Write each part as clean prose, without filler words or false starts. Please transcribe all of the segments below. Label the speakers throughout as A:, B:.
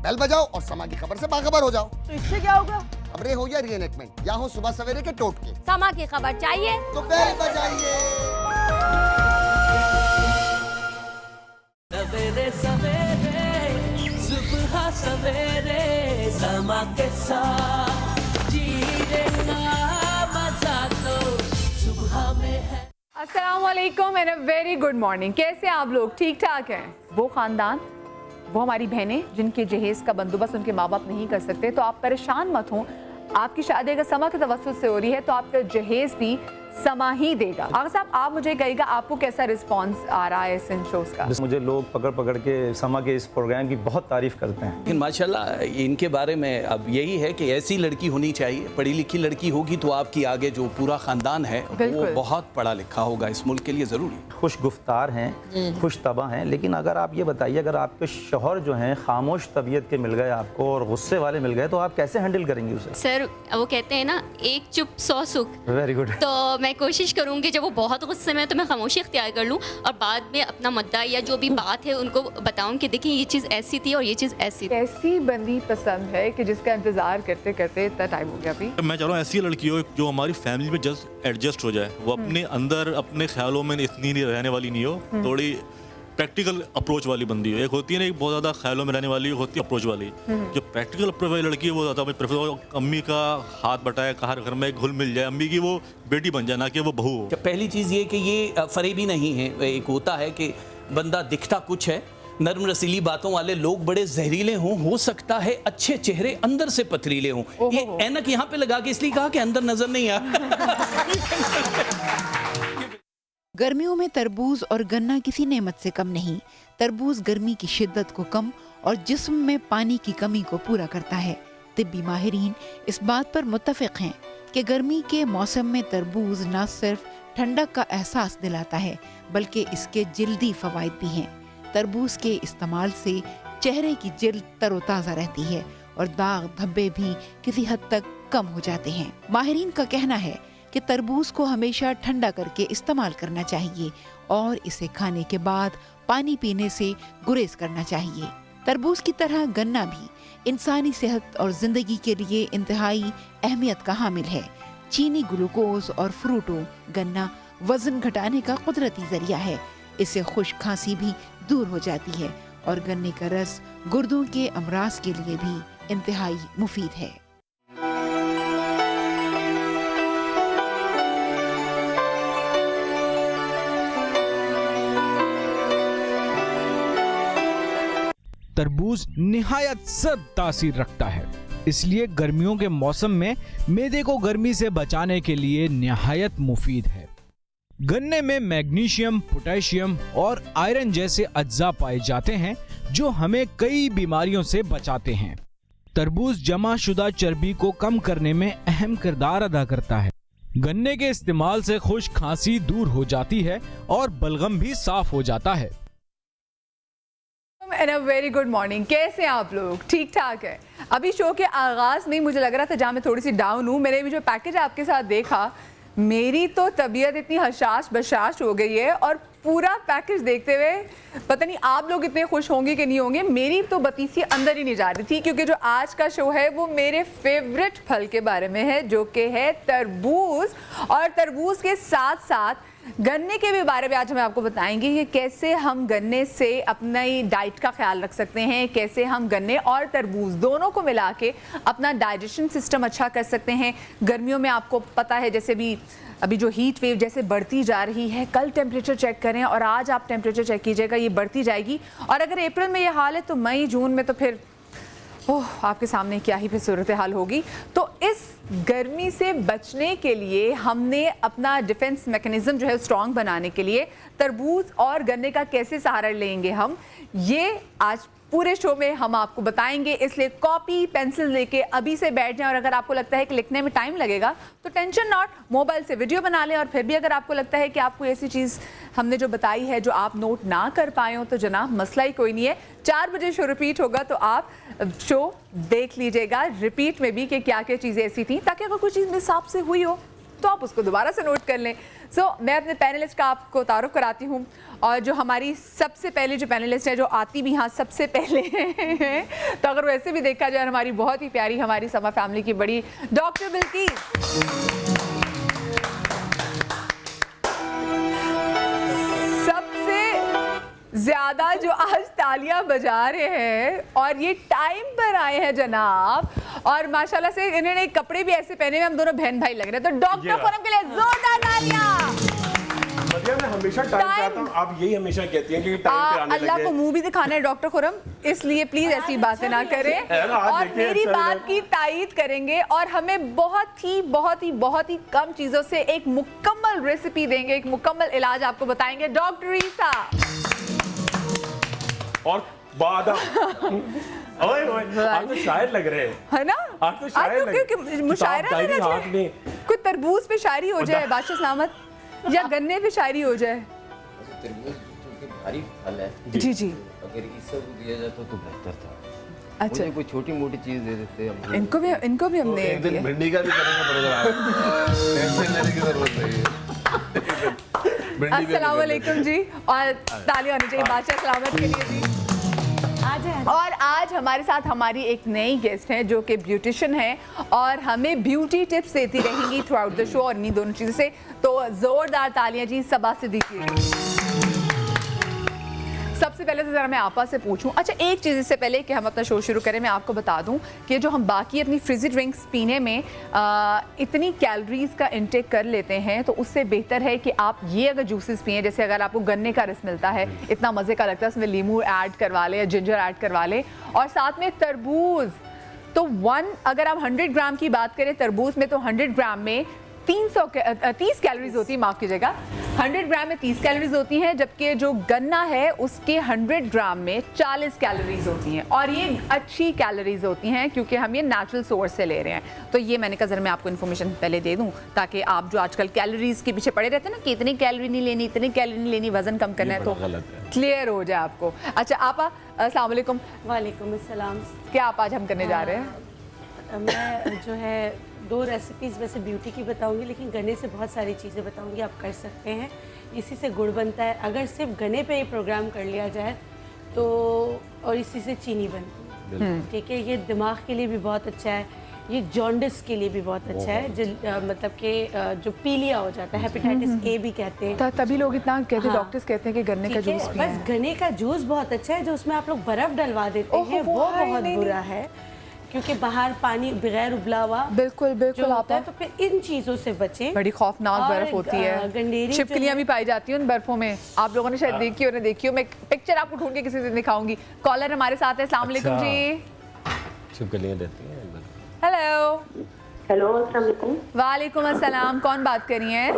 A: Bell बजाओ और समा की खबर से बाखबर हो जाओ।
B: तो इससे क्या होगा?
A: खबरें हो या रीएनेक्टमेंट, या हो सुबह सवेरे के टोटके,
C: समा की खबर चाहिए
A: तो बेल बजाइए।
D: सवेरे सवेरे सुबह सवेरे समा के साथ जीने का मजा तो सुबह में है।
B: अस्सलाम वालेकुम and a very good morning. कैसे आप लोग? ठीक ठाक हैं? वो ख़ानदान, वो हमारी बहनें जिनके जहेज़ का बंदोबस्त उनके माँ बाप नहीं कर सकते, तो आप परेशान मत हों। आपकी शादी अगर समा के तवस्सुत से हो रही है तो आपका जहेज़ भी समा ही देगा। आगा साहब, आप मुझे कहिएगा आपको कैसा रिस्पांस आ रहा है इन शोज़ का?
E: मुझे लोग पकड़ पकड़ के समा के इस प्रोग्राम की बहुत तारीफ करते हैं।
F: लेकिन माशाल्लाह इनके बारे में अब यही है कि ऐसी लड़की होनी चाहिए, पढ़ी लिखी लड़की होगी तो आपकी आगे जो पूरा ख़ानदान है वो बहुत पढ़ा लिखा होगा, इस मुल्क के लिए ज़रूरी।
E: खुश गुफ्तार हैं, खुश तबा हैं, लेकिन अगर आप ये बताइए, अगर आपके शौहर जो हैं खामोश तबीयत के मिल गए आपको और गुस्से वाले मिल गए, तो आप कैसे हैंडल करेंगे उसे?
G: सर वो कहते हैं ना, एक चुप 100 सुख।
E: Very good.
G: तो मैं कोशिश करूंगी जब वो बहुत गुस्से में तो मैं खामोशी इख्तियार कर लूं और बाद में अपना मुद्दा या जो भी बात है उनको बताऊं कि देखिए ये चीज़ ऐसी थी और ये चीज़ ऐसी थी।
B: ऐसी बंदी पसंद है कि जिसका इंतजार करते करते इतना टाइम हो गया। अभी
H: मैं चाह रहा हूँ ऐसी लड़की हो जो हमारी फैमिली में जस्ट एडजस्ट हो जाए, वो अपने अंदर अपने ख्यालों में इतनी नहीं रहने वाली नहीं हो, थोड़ी प्रैक्टिकल अप्रोच वाली बंदी हो। एक होती है ना, एक बहुत ज़्यादा ख्यालों में रहने वाली, एक होती है अप्रोच वाली। जो प्रैक्टिकल अप्रोच वाली लड़की है वो ज़्यादा प्रेफर, अम्मी का हाथ बटाए, कहा घर में घुल मिल जाए, अम्मी की वो बेटी बन जाए, ना कि वो बहू हो।
F: पहली चीज़ ये कि ये फरेबी नहीं है। एक होता है कि बंदा दिखता कुछ है, नर्म रसीली बातों वाले लोग बड़े जहरीले हों, हो सकता है अच्छे चेहरे अंदर से पथरीले हों। ये ऐनक यहाँ पे लगा के इसलिए कहा कि अंदर नजर नहीं आ।
I: गर्मियों में तरबूज और गन्ना किसी नेमत से कम नहीं। तरबूज गर्मी की शिद्दत को कम और जिस्म में पानी की कमी को पूरा करता है। तिब्बी माहिरीन इस बात पर मुत्तफिक हैं कि गर्मी के मौसम में तरबूज न सिर्फ ठंडक का एहसास दिलाता है बल्कि इसके जिल्दी फवाइद भी हैं। तरबूज के इस्तेमाल से चेहरे की जिल्द तरोताज़ा रहती है और दाग धब्बे भी किसी हद तक कम हो जाते हैं। माहिरीन का कहना है कि तरबूज को हमेशा ठंडा करके इस्तेमाल करना चाहिए और इसे खाने के बाद पानी पीने से गुरेज करना चाहिए। तरबूज की तरह गन्ना भी इंसानी सेहत और जिंदगी के लिए इंतहाई अहमियत का हामिल है। चीनी, ग्लूकोज और फ्रूटो गन्ना वजन घटाने का कुदरती जरिया है। इससे खुश्क खांसी भी दूर हो जाती है और गन्ने का रस गुर्दों के अमराज के लिए भी इंतहाई मुफीद है।
J: तरबूज निहायत सर्द तासीर रखता है, इसलिए गर्मियों के मौसम में मैदे को गर्मी से बचाने के लिए निहायत मुफीद है। गन्ने में मैग्नीशियम, पोटेशियम और आयरन जैसे अज्जा पाए जाते हैं जो हमें कई बीमारियों से बचाते हैं। तरबूज जमा शुदा चर्बी को कम करने में अहम किरदार अदा करता है। गन्ने के इस्तेमाल से खुश्क खांसी दूर हो जाती है और बलगम भी साफ हो जाता है।
B: And a very good morning. कैसे आप लोग? ठीक ठाक है? अभी शो के आगाज़ में मुझे लग रहा था जहाँ मैं थोड़ी सी डाउन हूँ, मैंने भी जो पैकेज आपके साथ देखा, मेरी तो तबीयत इतनी हशाश बशाश हो गई है और पूरा पैकेज देखते हुए पता नहीं आप लोग इतने खुश होंगे कि नहीं होंगे। मेरी तो बतीसी अंदर ही नहीं जा रही थी क्योंकि जो आज का शो है वो मेरे फेवरेट फल के बारे में है जो कि है तरबूज, और तरबूज के साथ साथ गन्ने के भी बारे में आज हम आपको बताएंगे कि कैसे हम गन्ने से अपनी डाइट का ख्याल रख सकते हैं, कैसे हम गन्ने और तरबूज दोनों को मिला के अपना डाइजेशन सिस्टम अच्छा कर सकते हैं। गर्मियों में आपको पता है जैसे भी अभी जो हीट वेव जैसे बढ़ती जा रही है, कल टेम्परेचर चेक करें और आज आप टेम्परेचर चेक कीजिएगा, ये बढ़ती जाएगी। और अगर अप्रैल में ये हाल है तो मई जून में तो फिर ओह आपके सामने क्या ही फिर सूरत हाल होगी। तो इस गर्मी से बचने के लिए हमने अपना डिफेंस मैकेनिज्म जो है स्ट्रॉन्ग बनाने के लिए तरबूज और गन्ने का कैसे सहारा लेंगे हम, ये आज पूरे शो में हम आपको बताएंगे। इसलिए कॉपी पेंसिल लेके अभी से बैठ जाएं और अगर आपको लगता है कि लिखने में टाइम लगेगा तो टेंशन नॉट, मोबाइल से वीडियो बना लें। और फिर भी अगर आपको लगता है कि आपको ऐसी चीज़ हमने जो बताई है जो आप नोट ना कर पाए हो तो जनाब मसला ही कोई नहीं है। 4 बजे शो रिपीट होगा तो आप शो देख लीजिएगा रिपीट में भी कि क्या क्या चीज़ें ऐसी थी, ताकि अगर कोई चीज़ मिस आपसे हुई हो तो आप उसको दोबारा से नोट कर लें। मैं अपने पैनलिस्ट का आपको तारुफ कराती हूँ, और जो हमारी सबसे पहले जो पैनलिस्ट है, जो आती भी यहाँ सबसे पहले हैं, तो अगर वैसे भी देखा जाए हमारी बहुत ही प्यारी, हमारी समा फैमिली की बड़ी डॉक्टर बिल्किस। ज्यादा जो आज तालियां बजा रहे हैं और ये टाइम पर आए हैं जनाब, और माशाल्लाह से इन्होंने कपड़े भी ऐसे पहने हुए, हम दोनों बहन भाई लग रहे हैं। तो डॉक्टर खुरम के लिए जोरदार तालियां।
C: मैं हमेशा टाइम चाहता हूं, आप यही हमेशा कहती हैं कि टाइम पे आने लगे।
B: अल्लाह को मुंह भी दिखाना है डॉक्टर खुरम, इसलिए प्लीज ऐसी बातें ना करें और मेरी बात की तायीद करेंगे, और हमें बहुत ही कम चीजों से एक मुकम्मल रेसिपी देंगे, एक मुकम्मल इलाज आपको बताएंगे डॉक्टर ईसा।
C: और ओए आप तो शायर लग रहे हैं,
B: है ना?
C: आप तो शायर लग रहे हैं।
B: मुशायरा हाथ में कुछ तरबूज पे शायरी हो जाए बादशाह सलामत, या गन्ने पे शायरी हो जाए।
K: तरबूज क्योंकि भारी फल है
B: जी जी,
K: अगर इससे दिया जाता तो बेहतर था।
B: अच्छा,
K: मुझे कोई छोटी मोटी चीज दे देते हम।
B: इनको भी हमने
C: एक दिन भिंडी का भी करेंगे प्रोग्राम, टेंशन लेने की जरूरत नहीं है।
B: अस्सलाम वालेकुम जी, और तालियां होनी चाहिए बादशाह सलामत के लिए जी। और आज हमारे साथ हमारी एक नई गेस्ट है जो कि ब्यूटिशियन है और हमें ब्यूटी टिप्स देती रहेंगी थ्रू आउट द शो, और इन्हीं दोनों चीज़ों से तो जोरदार तालियां जी सबा सिद्दीकी। सबसे पहले तो ज़रा मैं आपा से पूछूं, अच्छा एक चीज़ इससे पहले कि हम अपना शो शुरू करें, मैं आपको बता दूं कि जो हम बाकी अपनी फ्रिजी ड्रिंक्स पीने में इतनी कैलोरीज का इंटेक कर लेते हैं, तो उससे बेहतर है कि आप ये अगर जूसेस पिएं, जैसे अगर आपको गन्ने का रस मिलता है, इतना मज़े का लगता है, उसमें लीमू ऐड करवा लें या जिंजर ऐड करवा लें, और साथ में तरबूज। तो अगर आप 100 ग्राम की बात करें तरबूज में, तो 100 ग्राम में 30 कैलोरीज होती है, माफ़ कीजिएगा, 100 ग्राम में 30 कैलोरीज होती हैं, जबकि जो गन्ना है उसके 100 ग्राम में 40 कैलोरीज होती हैं, और ये अच्छी कैलोरीज होती हैं क्योंकि हम ये नेचुरल सोर्स से ले रहे हैं। तो ये मैंने कहा ज़रा मैं आपको इन्फॉर्मेशन पहले दे दूं, ताकि आप जो आजकल कैलोरीज के पीछे पड़े रहते हैं ना कि इतनी कैलोरी नहीं लेनी, इतनी कैलोरी नहीं लेनी, वजन कम करना है, तो क्लियर हो जाए आपको। अच्छा आपा, अस्सलाम वालेकुम।
L: वालेकुम अस्सलाम।
B: क्या आप आज हम करने जा रहे हैं?
L: मैं जो है 2 रेसिपीज़ वैसे ब्यूटी की बताऊंगी, लेकिन गन्ने से बहुत सारी चीज़ें बताऊंगी, आप कर सकते हैं। इसी से गुड़ बनता है, अगर सिर्फ गन्ने पे ये प्रोग्राम कर लिया जाए तो, और इसी से चीनी बनती है, ठीक है। ये दिमाग के लिए भी बहुत अच्छा है, ये जॉन्डिस के लिए भी बहुत अच्छा है, जो मतलब कि जो पीलिया हो जाता है, हेपेटाइटिस ए भी कहते हैं।
B: तभी लोग इतना कहते हैं, डॉक्टर्स कहते हैं कि गन्ने का जूस पिएं।
L: बस गन्ने का जूस बहुत अच्छा है, जो उसमें आप लोग बर्फ़ डलवा देते हैं वो बहुत बुरा है, क्योंकि बाहर पानी बगैर उबला हुआ
B: बिल्कुल
L: आता है, तो फिर इन चीज़ों से बचें।
B: बड़ी खौफनाक बर्फ होती है, छिपकलियां भी पाई जाती हैं उन बर्फों में, आप लोगों ने शायद देखी हो ना देखी हो, मैं पिक्चर आपको ढूंढ के किसी दिन दिखाऊंगी। कॉलर हमारे साथ है, अस्सलाम वालेकुम जी।
C: छिपकलियां रहती हैं।
B: हेलो
M: अस्सलाम वालेकुम।
B: वालेकुम अस्सलाम, कौन बात कर रही हैं?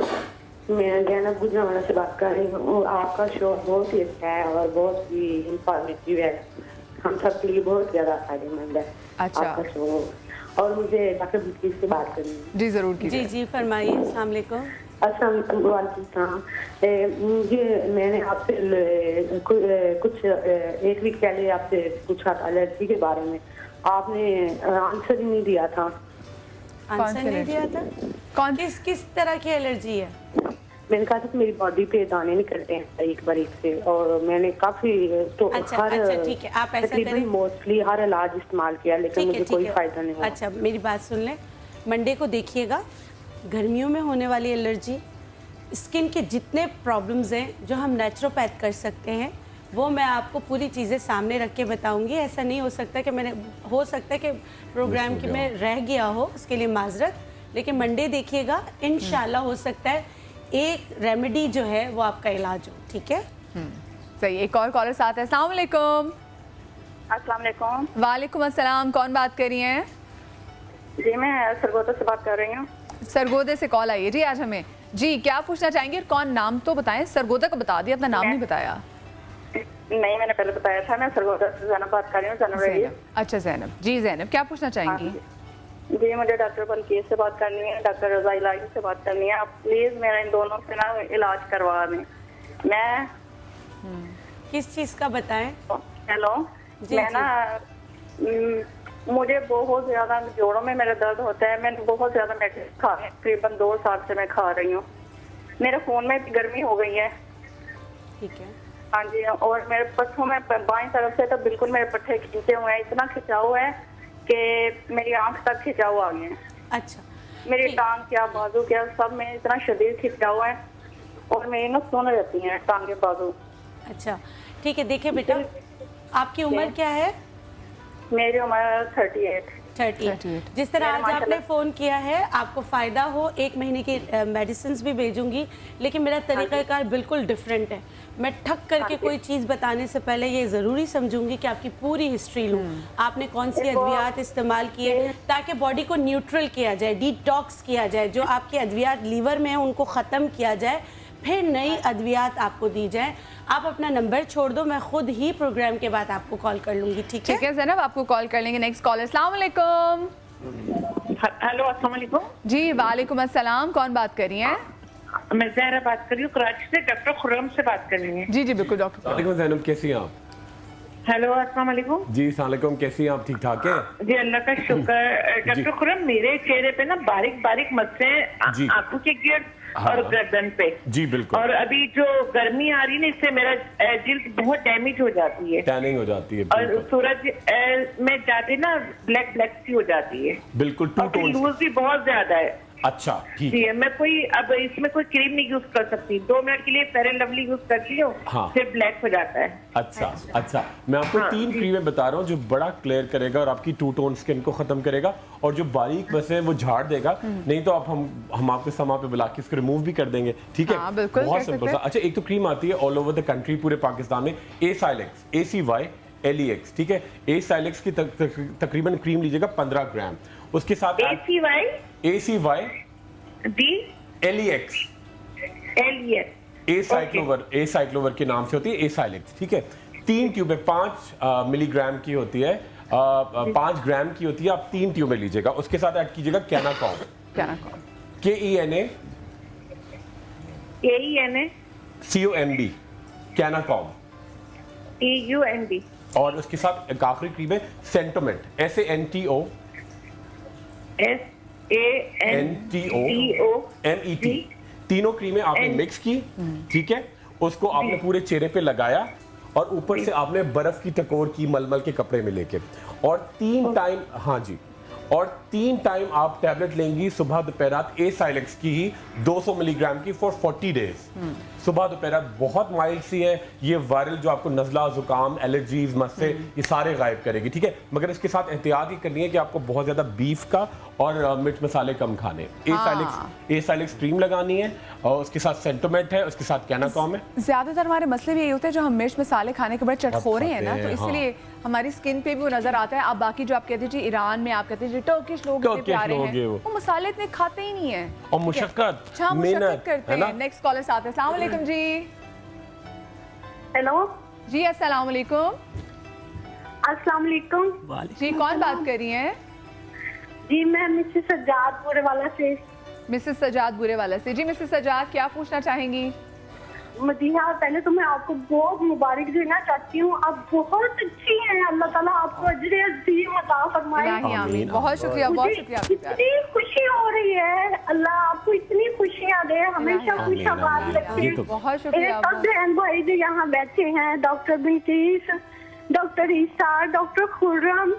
M: मैं जैनब गुजरावाला से बात कर रही हूँ। आपका शो बहुत ही अच्छा है और बहुत ही इंफॉर्मेटिव है, हम सब के लिए बहुत ज़्यादा फायदेमंद है।
B: अच्छा,
M: आपका शो। और मुझे डॉक्टर बिल्किस से बात करनी है।
B: जी ज़रूर कीजिए।
L: जी फरमाइए। अस्सलाम वालेकुम।
M: अस्सलाम वालेकुम। मुझे मैंने आपसे कुछ एक वीक पहले आपसे पूछा था एलर्जी के बारे में, आपने आंसर ही नहीं दिया था।
L: आंसर नहीं दिया था?
B: कौन
L: किस तरह की एलर्जी है?
M: मैंने कहा था कि मेरी बॉडी पे दाने निकलते हैं एक बार से, और मैंने काफी तो
L: अच्छा ठीक है, आप ऐसा करें,
M: मोस्टली हर इलाज इस्तेमाल किया, लेकिन मुझे कोई फायदा नहीं हुआ।
L: अच्छा मेरी बात सुन लें, मंडे को देखिएगा। गर्मियों में होने वाली एलर्जी, स्किन के जितने प्रॉब्लम्स हैं जो हम नेचुरोपैथ कर सकते हैं, वो मैं आपको पूरी चीज़ें सामने रख के बताऊंगी। ऐसा नहीं हो सकता कि हो सकता है कि प्रोग्राम की में रह गया हो, उसके लिए माजरत, लेकिन मंडे देखिएगा, इंशाल्लाह हो सकता है एक रेमेडी जो है वो आपका इलाज हो, ठीक है।
B: सही, एक और कॉलर साथ है। अस्सलाम वालेकुम।
N: अस्सलाम वालेकुम।
B: वालेकुम अस्सलाम, कौन बात कर रही हैं?
N: जी मैं सरगोदा से बात कर रही हूँ।
B: सरगोदे से कॉल आई है जी आज हमें। जी क्या पूछना चाहेंगे, कौन, नाम तो बताएं। सरगोदा को बता दिया, अपना नाम नहीं बताया।
N: नहीं मैंने पहले बताया था, मैं सरगोदा से ज़ैनब बात कर रही हूँ। ज़ैनब।
B: अच्छा ज़ैनब जी, ज़ैनब क्या पूछना चाहेंगी?
N: जी मुझे डॉक्टर बल्कीस से बात करनी है, डॉक्टर रज़ा इलाही से बात करनी है। आप प्लीज़ मेरा इन दोनों से ना इलाज करवा दें। मैं
L: किस चीज़ का बताएं?
N: हेलो, मैं ना मुझे बहुत ज्यादा जोड़ों में मेरा दर्द होता है। मैंने बहुत ज्यादा मेडिसिन खा है, तकरीबन 2 साल से मैं खा रही हूँ। मेरे खून में भी गर्मी हो गई है।
L: ठीक है।
N: हाँ जी, और मेरे पट्टों में बाईं तरफ से तो बिल्कुल मेरे पट्टे खींचे हुए हैं, इतना खिंचाव है कि मेरी आंख तक खिंचाव आ गए हैं।
L: अच्छा।
N: मेरी टांग क्या बाजू क्या सब में इतना शदीद खिंचाव है और मेरी ना सुन रहती हैं टांगे बाजू।
L: अच्छा ठीक है। देखिए बेटा, आपकी उम्र क्या है?
N: मेरी उम्र 38।
L: जिस तरह आज आपने फ़ोन किया है, आपको फ़ायदा हो, 1 महीने की मेडिसिन भी भेजूंगी, लेकिन मेरा तरीक़ाकार बिल्कुल डिफरेंट है। मैं ठक करके कोई चीज़ बताने से पहले ये ज़रूरी समझूंगी कि आपकी पूरी हिस्ट्री लूँ। आपने कौन सी अद्वियात इस्तेमाल किए ताकि बॉडी को न्यूट्रल किया जाए, डिटॉक्स किया जाए, जो आपके अद्वियात लीवर में हैं उनको ख़त्म किया जाए, फिर नई अद्वियात आपको दी जाए। आप अपना नंबर छोड़ दो, मैं खुद ही प्रोग्राम के बाद आपको कॉल कर लूंगी। ठीक है
B: ज़ैनब, आपको कॉल कर लेंगे। Next call. अस्सलाम वालेकुम।
O: हेलो, अस्सलाम वालेकुम।
B: जी वालेकुम अस्सलाम। कौन बात कर रही हैं?
O: मैं ज़हरा बात कर रही हूँ, कराची से। डॉक्टर खुर्रम से बात कर रही हैं?
B: जी जी बिल्कुल डॉक्टर।
P: वालेकुम ज़ैनब, कैसी हैं आप?
O: हेलो, अस्सलाम वालेकुम।
P: जी सलाम, कैसी हैं आप? ठीक ठाक हैं?
O: जी अल्लाह का शुक्र। डॉक्टर खुर्रम, मेरे चेहरे पे ना बारीक बारीक मस्से
P: जी।
O: आंखों के गिर्द और गर्दन पे।
P: जी बिल्कुल।
O: और अभी जो गर्मी आ रही है ना, इससे मेरा जिल्द बहुत डैमेज हो जाती है,
P: टैनिंग हो जाती है।
O: और सूरज में जाते ना ब्लैक ब्लैक सी हो जाती है।
P: बिल्कुल, टू टोन।
O: लूज भी बहुत ज्यादा है।
P: अच्छा ठीक
O: है। मैं कोई अब इसमें कोई क्रीम नहीं यूज कर सकती। 2 मिनट के लिए फेयर एंड लवली यूज करती हूँ,
P: हाँ।
O: फिर ब्लैक हो जाता है।
P: अच्छा, मैं आपको 3 क्रीमें बता रहा हूँ जो बड़ा क्लियर करेगा और आपकी 2 टोन स्किन को खत्म करेगा, और जो बारीक मस्से हैं वो झाड़ देगा। नहीं तो आप हम आपके समा पे बुला के इसको रिमूव भी कर देंगे। ठीक है, बहुत सिंपल सा। अच्छा, एक तो क्रीम आती है ऑल ओवर द कंट्री, पूरे पाकिस्तान में, A-Silex, ACYLEX। ठीक है, A-Silex की तकरीबन क्रीम लीजिएगा 15 ग्राम। उसके साथ ACYLEX A-Cyclover के नाम से होती है A-Silex। ठीक है, 3 ट्यूबें 5 मिलीग्राम की होती है, 5 ग्राम की होती है। आप 3 ट्यूबें लीजिएगा। उसके साथ ऐड कीजिएगा कैनाकॉम, KENACOMB, कैनाकॉम,
O: EUND।
P: और उसके साथ एक आखिरी क्रीम है सेंटोमेट, SANTOMET। तीनों क्रीमें आपने मिक्स की। ठीक है, उसको आपने पूरे चेहरे पे लगाया, और ऊपर से आपने बर्फ की टकोर की मलमल के कपड़े में लेके, और 3 टाइम, हाँ जी, और 3 टाइम आप टैबलेट लेंगी, सुबह दोपहर। A-Silex की ही 200 मिलीग्राम की फॉर 40 डेज, सुबह दोपहर। बहुत माइल्ड सी है ये, वायरल जो आपको नज़ला, जुकाम, एलर्जीज, मस्से, ये सारे गायब करेगी। ठीक है, मगर इसके साथ एहतियात ही करनी है कि आपको बहुत ज़्यादा बीफ का और मिर्च मसाले कम खाने। A-Silex क्रीम लगानी है, और उसके साथ सेंटोमेट है, उसके साथ कैनाकॉम है।
B: ज्यादातर हमारे मसले भी यही होते हैं, जो हम मिर्च मसाले खाने के बड़े चटखोरे हैं ना, तो इसलिए हमारी स्किन पे भी वो नजर आता है। आप बाकी जो आप कहते हैं ईरान में, आप कहते हैं टर्किश लोग इतने प्यारे हैं, वो मसाले इतने खाते ही नहीं है,
P: और मुशक्कत
B: मेहनत करते हैं। नेक्स्ट कॉलर साथ है। अस्सलाम वालेकुम जी।
N: हेलो
B: जी, अस्सलाम वालेकुम।
N: अस्सलाम वालेकुम
B: जी, कौन बात कर रही हैं?
N: जी मैं मिसेस सजाद बुरेवाला से।
B: मिसेस सजाद बुरेवाला से। जी मिसेस सजाद, क्या पूछना चाहेंगी?
N: मदीहा, पहले तो मैं आपको बहुत मुबारक देना चाहती हूँ। आप बहुत अच्छी हैं, अल्लाह ताला आपको अजर अज़ीम अता फरमाए।
B: आमीन। बहुत शुक्रिया, बहुत शुक्रिया।
N: इतनी खुशी हो रही है, अल्लाह आपको इतनी खुशियाँ दे, हमेशा खुशहाल रखे।
B: बहुत शुक्रिया।
N: सब बहन भाई जो यहाँ बैठे हैं, डॉक्टर बिल्किस, डॉक्टर ईसा, डॉक्टर खुर्रम,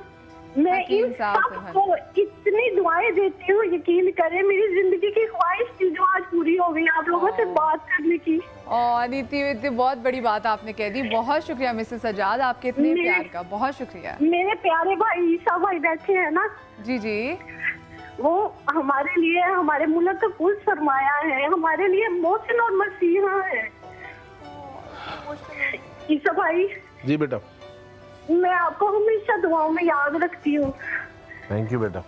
N: मैं इन सबको इतनी दुआएं देती हूँ। यकीन करें, मेरी जिंदगी की ख्वाहिश थी जो आज पूरी हो गई, आप लोगों से बात करने की।
B: इतनी बहुत बड़ी बात आपने कह दी। बहुत शुक्रिया मिसेस सजाद, आपके इतने प्यार का, बहुत शुक्रिया।
N: मेरे प्यारे भाई ईसा भाई बैठे हैं ना,
B: जी जी,
N: वो हमारे लिए, हमारे मुल्क का कुल सरमाया है, हमारे लिए मोहसिन और मसीहा है। ईसा भाई।
C: जी बेटा।
N: मैं आपको हमेशा दुआओं में याद रखती हूँ।
C: थैंक यू बेटा।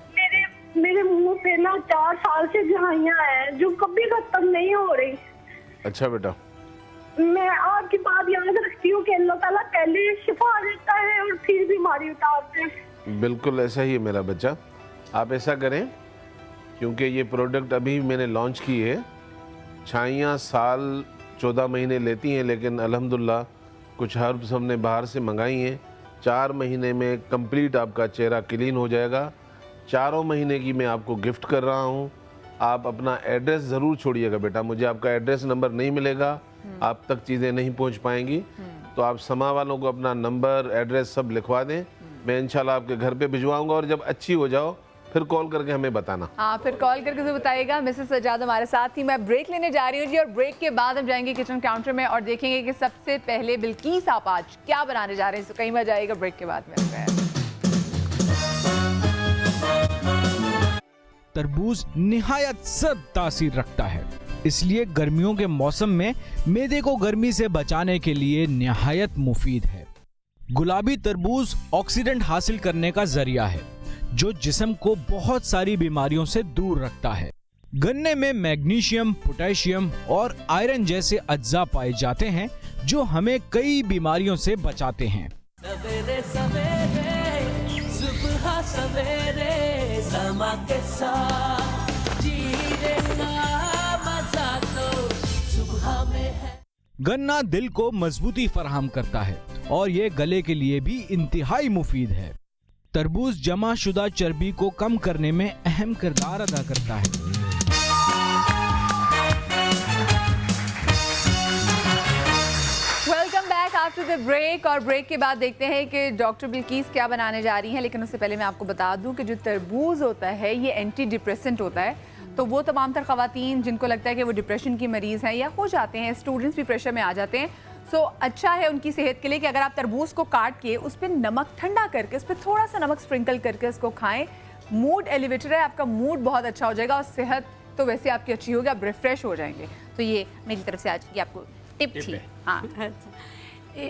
N: मेरे मुंह पे ना 4 साल से झाइयाँ हैं जो कभी खत्म नहीं हो रही।
C: अच्छा बेटा।
N: मैं आपकी बात याद रखती हूँ कि अल्लाह ताला पहले शिफा देता है और फिर बीमारी उतारते हैं।
C: बिल्कुल ऐसा ही है मेरा बच्चा। आप ऐसा करें, क्योंकि ये प्रोडक्ट अभी मैंने लॉन्च की है, छाइयाँ साल 14 महीने लेती हैं, लेकिन अल्हम्दुलिल्लाह कुछ हर्ब्स हमने बाहर से मंगाई हैं 4 महीने में कंप्लीट आपका चेहरा क्लीन हो जाएगा। 4 महीने की मैं आपको गिफ्ट कर रहा हूँ। आप अपना एड्रेस ज़रूर छोड़िएगा बेटा, मुझे आपका एड्रेस नंबर नहीं मिलेगा, आप तक चीज़ें नहीं पहुँच पाएंगी। तो आप समा वालों को अपना नंबर एड्रेस सब लिखवा दें, मैं इंशाल्लाह आपके घर पे भिजवाऊंगा और जब अच्छी हो जाओ फिर कॉल करके हमें बताना।
B: हाँ, फिर कॉल करके तो बताइएगा। मिसेस सजाद हमारे साथ थी। मैं ब्रेक लेने जा रही हूँ जी, और ब्रेक के बाद हम जाएंगे किचन काउंटर में और देखेंगे कि सबसे पहले बिल्किस आप आज क्या बनाने जा रहे हैं। तो कहीं मजा आएगा, ब्रेक के बाद मिलते हैं।
J: तरबूज निहायत सर्द तासीर रखता है, इसलिए गर्मियों के मौसम में मैदे को गर्मी से बचाने के लिए निहायत मुफीद है। गुलाबी तरबूज ऑक्सीडेंट हासिल करने का जरिया है जो जिस्म को बहुत सारी बीमारियों से दूर रखता है। गन्ने में मैग्नीशियम, पोटेशियम और आयरन जैसे अज्जा पाए जाते हैं जो हमें कई बीमारियों से बचाते हैं।
D: सवेरे सवेरे सुबह सवेरे समा के साथ जीने का मजा तो सुबह में है।
J: गन्ना दिल को मजबूती फराहम करता है और ये गले के लिए भी इंतहाई मुफीद है। तरबूज जमा शुदा चर्बी को कम करने में अहम किरदार अदा करता है।
B: Welcome back after the break. और ब्रेक के बाद देखते हैं कि डॉक्टर बिल्किस क्या बनाने जा रही हैं। लेकिन उससे पहले मैं आपको बता दूं कि जो तरबूज होता है ये एंटी डिप्रेसेंट होता है। तो वो तमाम तर ख़वातीन जिनको लगता है कि वो डिप्रेशन की मरीज़ हैं या हो जाते हैं, स्टूडेंट्स भी प्रेशर में आ जाते हैं, सो अच्छा है उनकी सेहत के लिए कि अगर आप तरबूज को काट के उस पर नमक ठंडा करके उस पर थोड़ा सा नमक स्प्रिंकल करके उसको खाएं। मूड एलिवेटर है, आपका मूड बहुत अच्छा हो जाएगा और सेहत तो वैसे आपकी अच्छी होगी, आप रिफ्रेश हो जाएंगे। तो ये मेरी तरफ से आज की आपको टिप थी। हाँ,
L: अच्छा,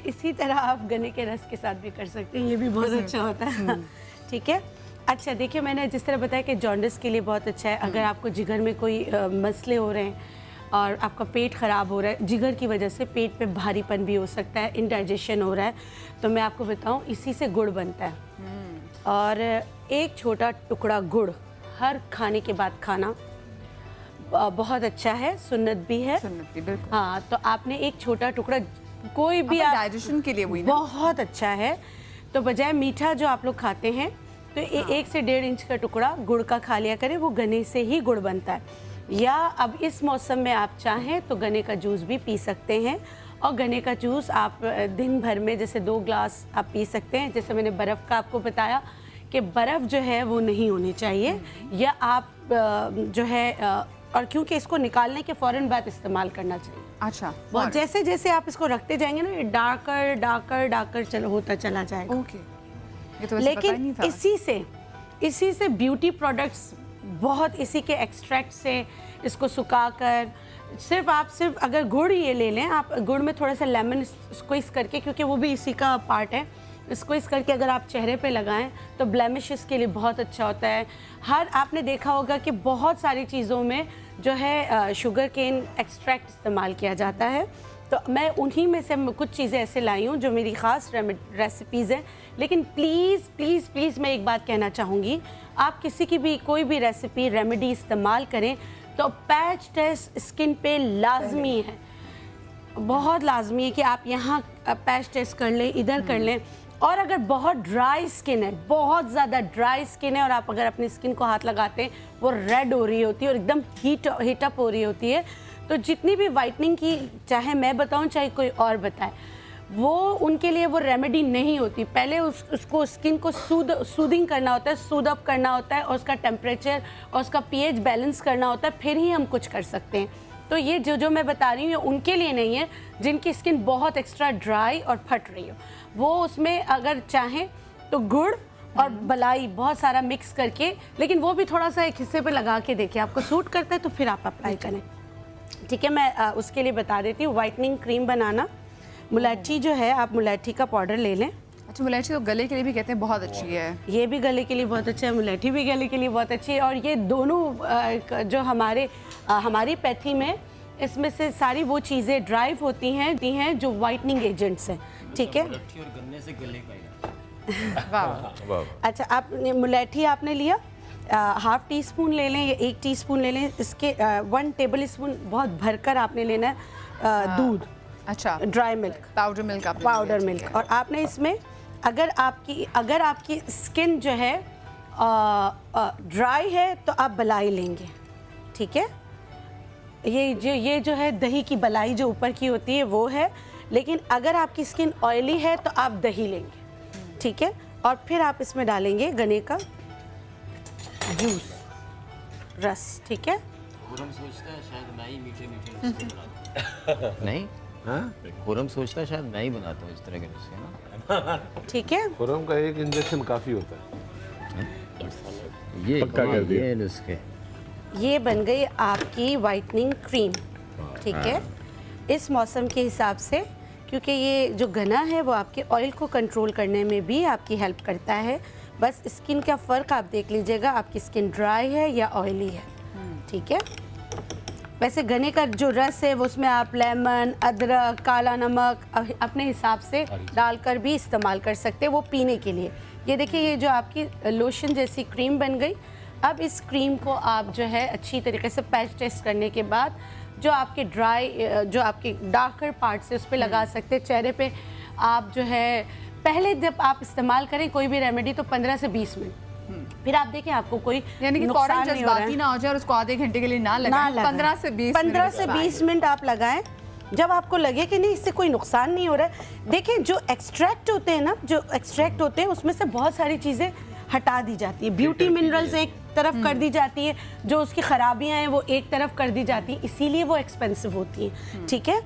L: इसी तरह आप गन्ने के रस के साथ भी कर सकते हैं, ये भी बहुत अच्छा होता है। ठीक है। अच्छा देखिए, मैंने जिस तरह बताया कि जॉन्डिस के लिए बहुत अच्छा है। अगर आपको जिगर में कोई मसले हो रहे हैं और आपका पेट ख़राब हो रहा है, जिगर की वजह से पेट पे भारीपन भी हो सकता है, इंडाइजेशन हो रहा है, तो मैं आपको बताऊं इसी से गुड़ बनता है। और एक छोटा टुकड़ा गुड़ हर खाने के बाद खाना बहुत अच्छा है, सुन्नत भी है।
B: सुन्नत भी, बिल्कुल।
L: हाँ, तो आपने एक छोटा टुकड़ा कोई भी
B: डाइजेशन के लिए हुई ना?
L: बहुत अच्छा है। तो बजाय मीठा जो आप लोग खाते हैं तो 1 से 1.5 इंच का टुकड़ा गुड़ का खा लिया करें, वो गन्ने से ही गुड़ बनता है। या अब इस मौसम में आप चाहें तो गन्ने का जूस भी पी सकते हैं। और गन्ने का जूस आप दिन भर में जैसे 2 ग्लास आप पी सकते हैं। जैसे मैंने बर्फ़ का आपको बताया कि बर्फ़ जो है वो नहीं होनी चाहिए, या आप जो है और क्योंकि इसको निकालने के फ़ौरन बाद इस्तेमाल करना चाहिए।
B: अच्छा,
L: बहुत जैसे जैसे आप इसको रखते जाएंगे ना, ये डार्कर डार्कर डार्कर होता चला जाएगा।
B: ओके, ये तो वैसे पता ही नहीं
L: लेकिन
B: था।
L: इसी से ब्यूटी प्रोडक्ट्स बहुत, इसी के एक्सट्रैक्ट से इसको सुखाकर सिर्फ अगर गुड़ ये ले लें आप, गुड़ में थोड़ा सा लेमन स्क्वीज़ करके, क्योंकि वो भी इसी का पार्ट है, स्क्वीज़ करके अगर आप चेहरे पे लगाएं तो ब्लेमिशेस के लिए बहुत अच्छा होता है। आपने देखा होगा कि बहुत सारी चीज़ों में जो है शुगर केन एक्सट्रैक्ट इस्तेमाल किया जाता है। तो मैं उन्हीं में से कुछ चीज़ें ऐसे लाई हूँ जो मेरी ख़ास रेसिपीज़ हैं। लेकिन प्लीज़ प्लीज़ प्लीज़ मैं एक बात कहना चाहूँगी, आप किसी की भी कोई भी रेसिपी रेमेडी इस्तेमाल करें तो पैच टेस्ट स्किन पे लाजमी है, बहुत लाजमी है कि आप यहाँ पैच टेस्ट कर लें, इधर कर लें। और अगर बहुत ड्राई स्किन है, बहुत ज़्यादा ड्राई स्किन है और आप अगर अपनी स्किन को हाथ लगाते हैं वो रेड हो रही होती है और एकदम हीटअप हो रही होती है, तो जितनी भी वाइटनिंग की, चाहे मैं बताऊं चाहे कोई और बताए, वो उनके लिए वो रेमेडी नहीं होती। पहले उसको स्किन को सूदिंग करना होता है, सूद अप करना होता है और उसका टेम्परेचर और उसका पीएच बैलेंस करना होता है, फिर ही हम कुछ कर सकते हैं। तो ये जो मैं बता रही हूँ ये उनके लिए नहीं है जिनकी स्किन बहुत एक्स्ट्रा ड्राई और फट रही हो। वो उसमें अगर चाहें तो गुड़ और बलाई बहुत सारा मिक्स करके, लेकिन वो भी थोड़ा सा एक हिस्से पे लगा के देखिए, आपको सूट करता है तो फिर आप अप्लाई करें। ठीक है, मैं उसके लिए बता देती हूँ। वाइटनिंग क्रीम बनाना, मुलैठी जो है आप मुलैठी का पाउडर ले लें।
B: अच्छा, मुलैठी तो गले के लिए भी कहते हैं बहुत अच्छी है।
L: ये भी गले के लिए बहुत अच्छा है, मुलैठी भी गले के लिए बहुत अच्छी है। और ये दोनों जो हमारी पैथी में, इसमें से सारी वो चीज़ें ड्राइव होती हैं जो वाइटनिंग एजेंट्स हैं। ठीक है,
K: गन्ने से गले का
L: अच्छा, आपने मुलैठी आपने लिया, ½ टीस्पून ले लें या 1 टीस्पून ले लें। इसके 1 टेबल स्पून बहुत भरकर आपने लेना है दूध।
B: अच्छा,
L: ड्राई मिल्क,
B: पाउडर मिल्क
L: और आपने इसमें अगर आपकी स्किन जो है ड्राई है तो आप बलाई लेंगे, ठीक है। ये जो है दही की बलाई जो ऊपर की होती है वो है, लेकिन अगर आपकी स्किन ऑयली है तो आप दही लेंगे, ठीक है। और फिर आप इसमें डालेंगे गन्ने का जूस, रस, ठीक है।
K: खुरम सोचता है शायद मैं ही मीठे नुस्खे बनाता हूं। नहीं, हाँ खुरम सोचता है शायद मैं ही बनाता हूँ इस तरह के नुस्खे ना,
L: ठीक है।
C: खुरम का एक इंजेक्शन काफी होता है।
K: ये
C: पक्का कर दिया।
K: ये नुस्खे।
L: ये बन गई आपकी वाइटनिंग क्रीम, ठीक है। इस मौसम के हिसाब से, क्योंकि ये जो गन्ना है वो आपके ऑयल को कंट्रोल करने में भी आपकी हेल्प करता है। बस स्किन का फ़र्क आप देख लीजिएगा, आपकी स्किन ड्राई है या ऑयली है, ठीक है। वैसे गन्ने का जो रस है वो उसमें आप लेमन, अदरक, काला नमक अपने हिसाब से डालकर भी इस्तेमाल कर सकते हैं, वो पीने के लिए। ये देखिए, ये जो आपकी लोशन जैसी क्रीम बन गई। अब इस क्रीम को आप जो है अच्छी तरीके से पैच टेस्ट करने के बाद जो आपके जो आपके डार्कर पार्ट से उस पर लगा सकते हैं। चेहरे पे आप जो है पहले जब आप इस्तेमाल करें कोई भी रेमेडी तो 15 से 20 मिनट, फिर आप देखें आपको कोई
B: यानी कि फौरन जज्बाती ना हो जाए और उसको आधे घंटे के लिए ना लगाएं। 15 से 20
L: मिनट आप लगाएं। जब आपको लगे कि नहीं इससे कोई नुकसान नहीं हो रहा है, देखें जो एक्सट्रैक्ट होते हैं ना, जो एक्सट्रैक्ट होते हैं उसमें से बहुत सारी चीज़ें हटा दी जाती है। ब्यूटी मिनरल्स एक तरफ कर दी जाती है, जो उसकी खराबियां हैं वो एक तरफ कर दी जाती है, इसीलिए वो एक्सपेंसिव होती हैं, ठीक है।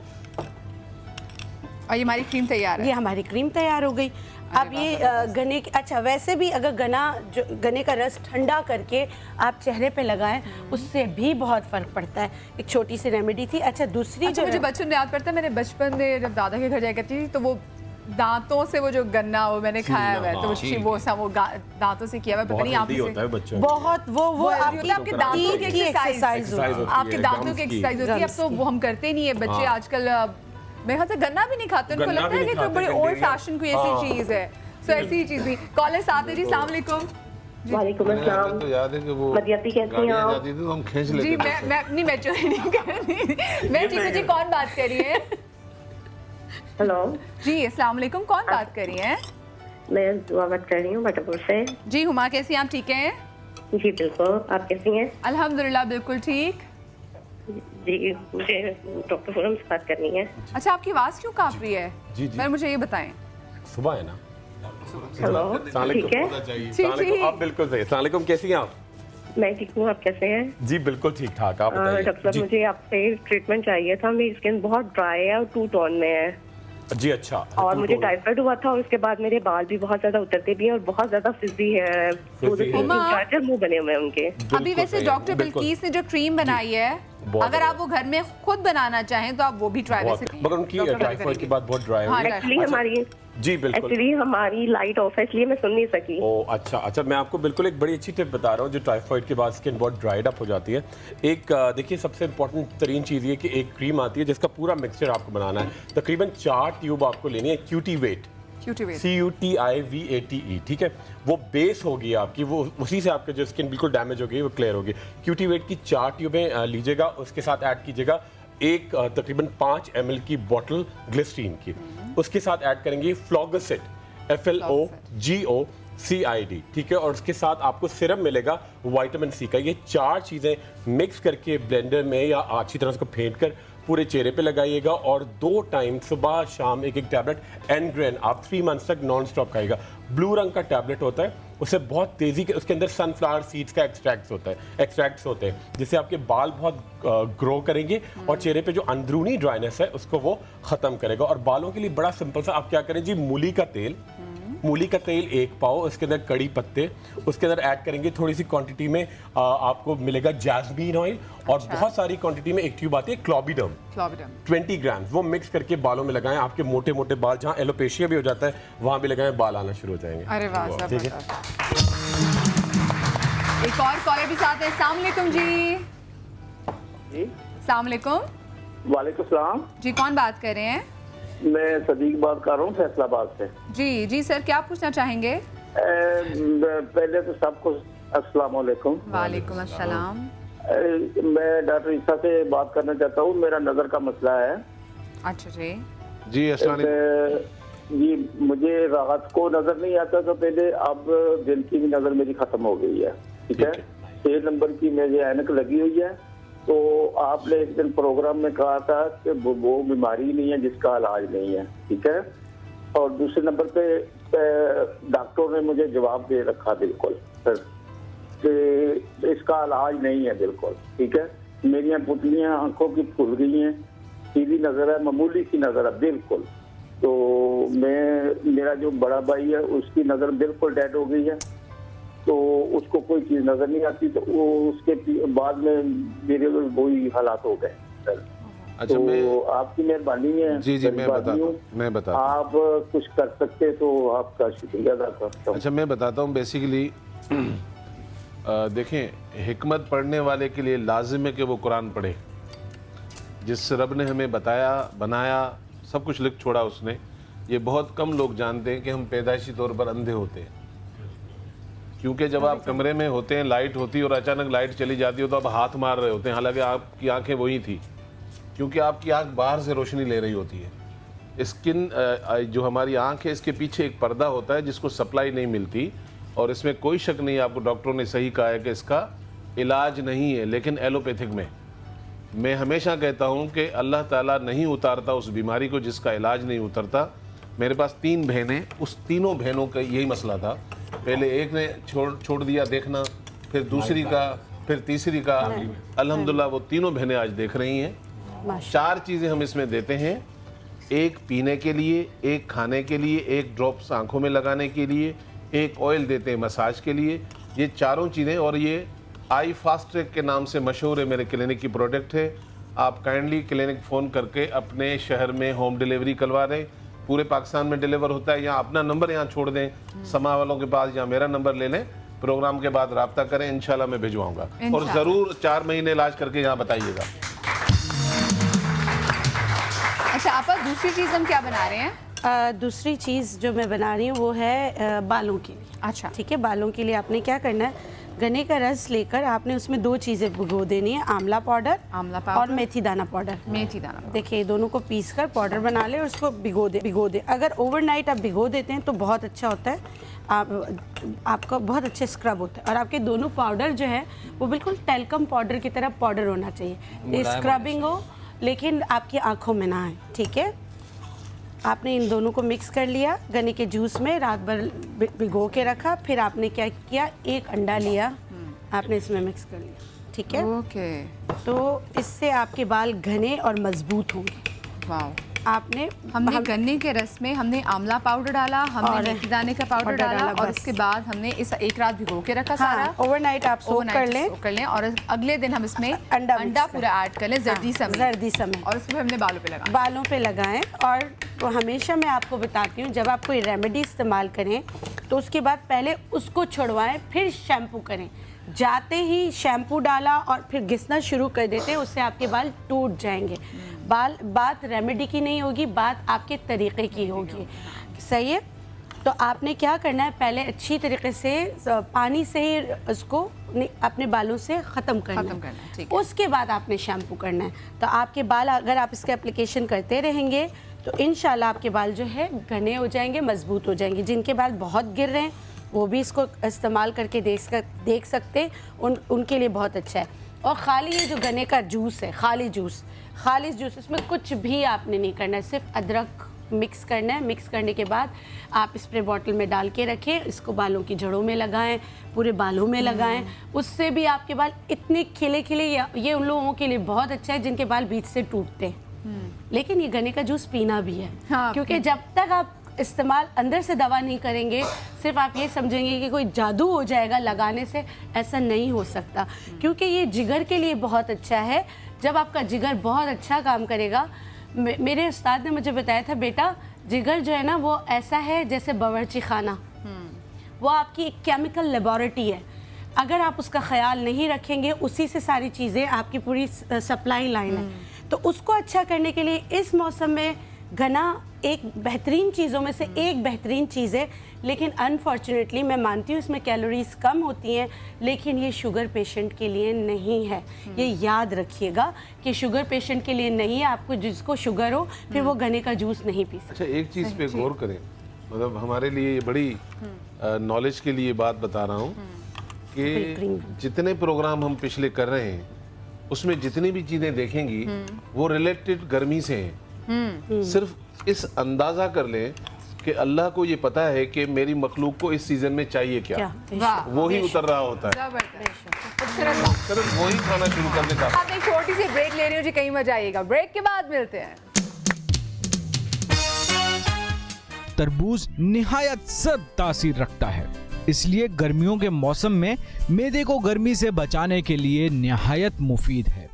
B: और ये हमारी क्रीम तैयार है।
L: ये हमारी क्रीम तैयार हो गई। अब ये गन्ने की, अच्छा वैसे भी अगर गन्ने का रस ठंडा करके आप चेहरे पे लगाएं उससे भी बहुत फ़र्क पड़ता है। एक छोटी सी रेमेडी थी। अच्छा दूसरी
B: अच्छा, मुझे बचपन में याद पड़ता है, मेरे बचपन में जब दादा के घर जाया करती थी तो वो दांतों से वो जो गन्ना वो मैंने खाया हुआ है, तो वो दांतों से किया हुआ, पता नहीं आपसे बहुत वो आपके दांतों की एक्सरसाइज, आपके दांतों की एक्सरसाइज होती है। अब तो वो हम करते नहीं है बच्चे आजकल, मेरे ख्याल से गन्ना भी नहीं खाते, उनको लगता है कि कोई बड़ी ओल्ड फैशन कोई ऐसी चीज है। सो ऐसी ही चीज थी। कॉलर साथ है जी, अस्सलाम वालेकुम।
M: वालेकुम अस्सलाम।
C: तो याद है कि वो
M: मदियाती कैसी हैं आप?
C: जाती थी तो हम खींच लेते
B: जी मैं अपनी मैं चोरी नहीं कर रही, मैं ठीक हूँ जी। कौन बात कर रही है?
M: हेलो
B: जी अस्सलाम वालेकुम, कौन बात कर रही हैं?
M: मैं दुआ बात कर रही हूँ बटापुर से।
B: जी हुमा, कैसी हैं आप? ठीक हैं
M: जी बिल्कुल, आप कैसी हैं?
B: अल्हम्दुलिल्लाह बिल्कुल ठीक।
M: जी मुझे डॉक्टर खुरम से बात करनी है।
B: अच्छा, आपकी आवाज़ क्यों काँप रही है?
P: जी जी,
B: पर मुझे ये बताएं।
P: सुबह है ना।
M: हेलो, ठीक है।
P: आप बिल्कुल सही। अस्सलाम वालेकुम, कैसी हैं आप?
M: मैं ठीक हूँ, आप कैसे हैं?
P: जी बिल्कुल ठीक ठाक। आप बताइए।
M: डॉक्टर साहब मुझे आपसे ट्रीटमेंट चाहिए था। मेरी स्किन बहुत ड्राई है और 2 टोन में है।
P: जी अच्छा।
M: और मुझे टाइफाइड हुआ था और उसके बाद मेरे बाल भी बहुत ज्यादा उतरते भी हैं और बहुत ज्यादा फिजी है, मुंह बने हुए हैं उनके।
B: अभी वैसे डॉक्टर बिल्किस ने जो क्रीम बनाई है, अगर आप वो घर में खुद बनाना चाहें तो आप वो भी ट्राई कर सकते हैं।
P: मगर उनकी टाइफाइड की बात बहुत ड्राई है।
M: एक्चुअली हमारी
P: जी बिल्कुल,
M: एक्चुअली हमारी लाइट ऑफ है इसलिए मैं सुन नहीं सकी।
P: ओ अच्छा अच्छा, मैं आपको बिल्कुल एक बड़ी अच्छी टिप बता रहा हूँ। जो टाइफाइड के बाद स्किन बहुत ड्राइड अप हो जाती है। एक देखिए सबसे इंपॉर्टेंट तरीन चीज़ ये कि एक क्रीम आती है जिसका पूरा मिक्सचर आपको बनाना है। तकरीबन 4 ट्यूब आपको लेनी है। क्यूटीवेट, CUTIVATE, ठीक है। वो बेस होगी आपकी, वो उसी से आपके जो स्किन बिल्कुल डैमेज हो गई वो क्लियर होगी। क्यूटीवेट की 4 ट्यूबें लीजिएगा, उसके साथ ऐड कीजिएगा एक तकरीबन 5 ml की बोतल ग्लिसरीन की। उसके साथ ऐड करेंगे फ्लॉगोसिड, FLOGOCID, ठीक है। और उसके साथ आपको सिरम मिलेगा विटामिन C का। ये 4 चीज़ें मिक्स करके ब्लेंडर में या अच्छी तरह उसको फेंट कर पूरे चेहरे पे लगाइएगा और 2 टाइम सुबह शाम एक टैबलेट एनग्रेन आप 3 मंथ्स तक नॉन स्टॉप खाइएगा। ब्लू रंग का टैबलेट होता है, उससे बहुत तेज़ी के उसके अंदर सनफ्लावर सीड्स का एक्सट्रैक्ट्स होते हैं जिससे आपके बाल बहुत ग्रो करेंगे और चेहरे पे जो अंदरूनी ड्राइनेस है उसको वो ख़त्म करेगा। और बालों के लिए बड़ा सिंपल सा, आप क्या करें जी, मूली का तेल 1 पाव, उसके अंदर कड़ी पत्ते, उसके अंदर ऐड करेंगे थोड़ी सी क्वांटिटी में आपको मिलेगा जैस्मीन ऑयल और बहुत सारी क्वांटिटी में एक ट्यूब आती है क्लोबिडम 20 ग्राम। वो मिक्स करके बालों में लगाएं। आपके मोटे मोटे बाल जहाँ एलोपेशिया भी हो जाता है वहाँ भी लगाएं, बाल आना शुरू हो जाएंगे।
B: अरे वाह, ठीक है। एक और कॉलर भी साथ है। अस्सलाम वालेकुम जी। अस्सलाम वालेकुम।
Q: वालेकुम सलाम
B: जी, कौन बात कर रहे हैं?
Q: मैं सदीक बात कर रहा हूँ फैसलाबाद से।
B: जी जी सर, क्या पूछना चाहेंगे?
Q: पहले तो सबको अस्सलाम वालेकुम।
B: वालेकुम अस्सलाम।
Q: मैं डॉक्टर ईसा से बात करना चाहता हूँ, मेरा नज़र का मसला है।
B: अच्छा जी
C: जी अस्सलाम वालेकुम।
Q: जी मुझे राहत को नजर नहीं आता था पहले, अब दिन की भी नजर मेरी खत्म हो गई है। ठीक है, 6 नंबर की मेरी ऐनक लगी हुई है। तो आपने एक दिन प्रोग्राम में कहा था कि वो बीमारी नहीं है जिसका इलाज नहीं है। ठीक है, और दूसरे नंबर पे डॉक्टर ने मुझे जवाब दे रखा बिल्कुल सर कि इसका इलाज नहीं है बिल्कुल। ठीक है, मेरी पुतलियां आंखों की फूल गई हैं, सीधी नजर है, मामूली सी नजर है बिल्कुल। तो मेरा जो बड़ा भाई है उसकी नजर बिल्कुल डेड हो गई है, तो उसको कोई चीज नजर नहीं आती। तो वो उसके बाद में मेरे वही हालात हो गए सर।
C: अच्छा,
Q: तो आपकी मेहरबानी है।
C: जी मैं बताता हूँ।
Q: आप कुछ कर सकते तो आपका शुक्रिया अदा करता हूँ।
C: अच्छा, मैं बताता हूँ। बेसिकली देखें, हिकमत पढ़ने वाले के लिए लाजिम है कि वो कुरान पढ़े। जिस रब ने हमें बताया, बनाया, सब कुछ लिख छोड़ा उसने, ये बहुत कम लोग जानते हैं कि हम पैदाइशी तौर पर अंधे होते हैं। क्योंकि जब आप कमरे में होते हैं, लाइट होती है और अचानक लाइट चली जाती है तो आप हाथ मार रहे होते हैं, हालांकि आपकी आंखें वही थी, क्योंकि आपकी आंख बाहर से रोशनी ले रही होती है। स्किन जो हमारी आंख है, इसके पीछे एक पर्दा होता है जिसको सप्लाई नहीं मिलती, और इसमें कोई शक नहीं, आपको डॉक्टरों ने सही कहा है कि इसका इलाज नहीं है। लेकिन एलोपैथिक में मैं हमेशा कहता हूं कि अल्लाह ताला नहीं उतारता उस बीमारी को जिसका इलाज नहीं उतरता। मेरे पास 3 बहनें, उस तीनों बहनों का यही मसला था। पहले एक ने छोड़ दिया देखना, फिर दूसरी का, फिर तीसरी का। अल्हम्दुलिल्लाह वो तीनों बहनें आज देख रही हैं। 4 चीज़ें हम इसमें देते हैं, एक पीने के लिए, एक खाने के लिए, एक ड्रॉप्स आंखों में लगाने के लिए, एक ऑयल देते हैं मसाज के लिए। ये चारों चीज़ें, और ये आई फास्ट ट्रैक के नाम से मशहूर है, मेरे क्लिनिक की प्रोडक्ट है। आप काइंडली क्लिनिक फ़ोन करके अपने शहर में होम डिलीवरी करवा दें, पूरे पाकिस्तान में डिलीवर होता है। या अपना नंबर यहाँ छोड़ दें समा वालों के पास, या मेरा नंबर ले लें, प्रोग्राम के बाद रब्ता करें, इंशाल्लाह मैं भिजवाऊंगा। और ज़रूर 4 महीने इलाज करके यहाँ बताइएगा।
B: अच्छा आपा, दूसरी चीज़ हम क्या बना रहे हैं?
L: दूसरी चीज़ जो मैं बना रही हूँ वो है बालों के लिए।
B: अच्छा
L: ठीक है, बालों के लिए आपने क्या करना है, गन्ने का रस लेकर आपने उसमें 2 चीज़ें भिगो देनी है, आंवला पाउडर और मेथी दाना पाउडर।
B: मेथी दाना,
L: देखिए दोनों को पीस कर पाउडर बना ले और उसको भिगो दे। अगर ओवरनाइट आप भिगो देते हैं तो बहुत अच्छा होता है, आपका बहुत अच्छे स्क्रब होता है। और आपके दोनों पाउडर जो है वो बिल्कुल टेल्कम पाउडर की तरह पाउडर होना चाहिए, स्क्रबिंग हो लेकिन आपकी आँखों में ना आए। ठीक है, आपने इन दोनों को मिक्स कर लिया, गन्ने के जूस में रात भर भिगो के रखा। फिर आपने क्या किया, 1 अंडा लिया, आपने इसमें मिक्स कर लिया। ठीक है,
B: ओके।
L: तो इससे आपके बाल घने और मजबूत होंगे।
B: वाह।
L: हमने
B: गन्ने के रस में हमने आंवला पाउडर डाला, हमने मेथी दाने का पाउडर डाला, और उसके बाद हमने इस 1 रात भिगो के रखा सारा।
L: ओवरनाइट आप सोक कर लें
B: और अगले दिन हम इसमें अंडा पूरा ऐड कर लें, जर्दी समय, और उसको हमने बालों पे लगाएं। और तो हमेशा मैं आपको बताती हूँ, जब आप कोई रेमेडी इस्तेमाल करें तो उसके बाद पहले उसको छुड़वाएं, फिर शैम्पू करें। जाते ही शैम्पू डाला और फिर घिसना शुरू कर देते हैं, उससे आपके बाल टूट जाएंगे। बात रेमेडी की नहीं होगी, बात आपके तरीक़े की होगी। सही है, तो आपने क्या करना है, पहले अच्छी तरीके से पानी से ही उसको अपने बालों से ख़त्म करना है। उसके बाद आपने शैम्पू करना है। तो आपके बाल, अगर आप इसका एप्लीकेशन करते रहेंगे तो इंशाल्लाह आपके बाल जो है घने हो जाएंगे, मजबूत हो जाएंगे। जिनके बाल बहुत गिर रहे हैं वो भी इसको इस्तेमाल करके देख सकते, उनके लिए बहुत अच्छा है। और ख़ाली ये जो गन्ने का जूस है, खाली जूस, इसमें कुछ भी आपने नहीं करना है, सिर्फ अदरक मिक्स करना है। मिक्स करने के बाद आप स्प्रे बॉटल में डाल के रखें, इसको बालों की जड़ों में लगाएं, पूरे बालों में लगाएं। उससे भी आपके बाल इतने खिले खिले, ये उन लोगों के लिए बहुत अच्छा है जिनके बाल बीच से टूटते हैं। लेकिन ये गन्ने का जूस पीना भी है, क्योंकि जब तक आप इस्तेमाल अंदर से दवा नहीं करेंगे, सिर्फ आप ये समझेंगे कि कोई जादू हो जाएगा लगाने से, ऐसा नहीं हो सकता। क्योंकि ये जिगर के लिए बहुत अच्छा है। जब आपका जिगर बहुत अच्छा काम करेगा, मेरे उस्ताद ने मुझे बताया था, बेटा जिगर जो है ना वो ऐसा है जैसे बावर्ची खाना, वो आपकी एक केमिकल लेबोरेटरी है। अगर आप उसका ख्याल नहीं रखेंगे, उसी से सारी चीज़ें, आपकी पूरी सप्लाई लाइन है। तो उसको अच्छा करने के लिए इस मौसम में
L: गन्ना एक बेहतरीन चीज़ों में से एक बेहतरीन चीज़ है, लेकिन अनफॉर्चुनेटली मैं मानती हूँ इसमें कैलोरीज कम होती हैं, लेकिन ये शुगर पेशेंट के लिए नहीं है। ये याद रखिएगा कि शुगर पेशेंट के लिए नहीं है। आपको जिसको शुगर हो फिर वो गन्ने का जूस नहीं पी सकते।
C: अच्छा, एक चीज़ पे गौर करें, मतलब हमारे लिए बड़ी नॉलेज के लिए बात बता रहा हूँ कि जितने प्रोग्राम हम पिछले कर रहे हैं उसमें जितनी भी चीज़ें देखेंगी वो रिलेटेड गर्मी से हैं। सिर्फ इस अंदाज़ा कर लें कि अल्लाह को ये पता है कि मेरी मखलूक को इस सीजन में चाहिए क्या, वो ही उतर रहा होता है। सिर्फ वही खाना शुरू करने का।
B: आप एक छोटी सी ब्रेक ले रही हूँ जी, कहीं मजा आएगा। ब्रेक के बाद मिलते हैं।
J: तरबूज निहायत सर्द तासीर रखता है, इसलिए गर्मियों के मौसम में मैदे को गर्मी से बचाने के लिए निहायत मुफीद है।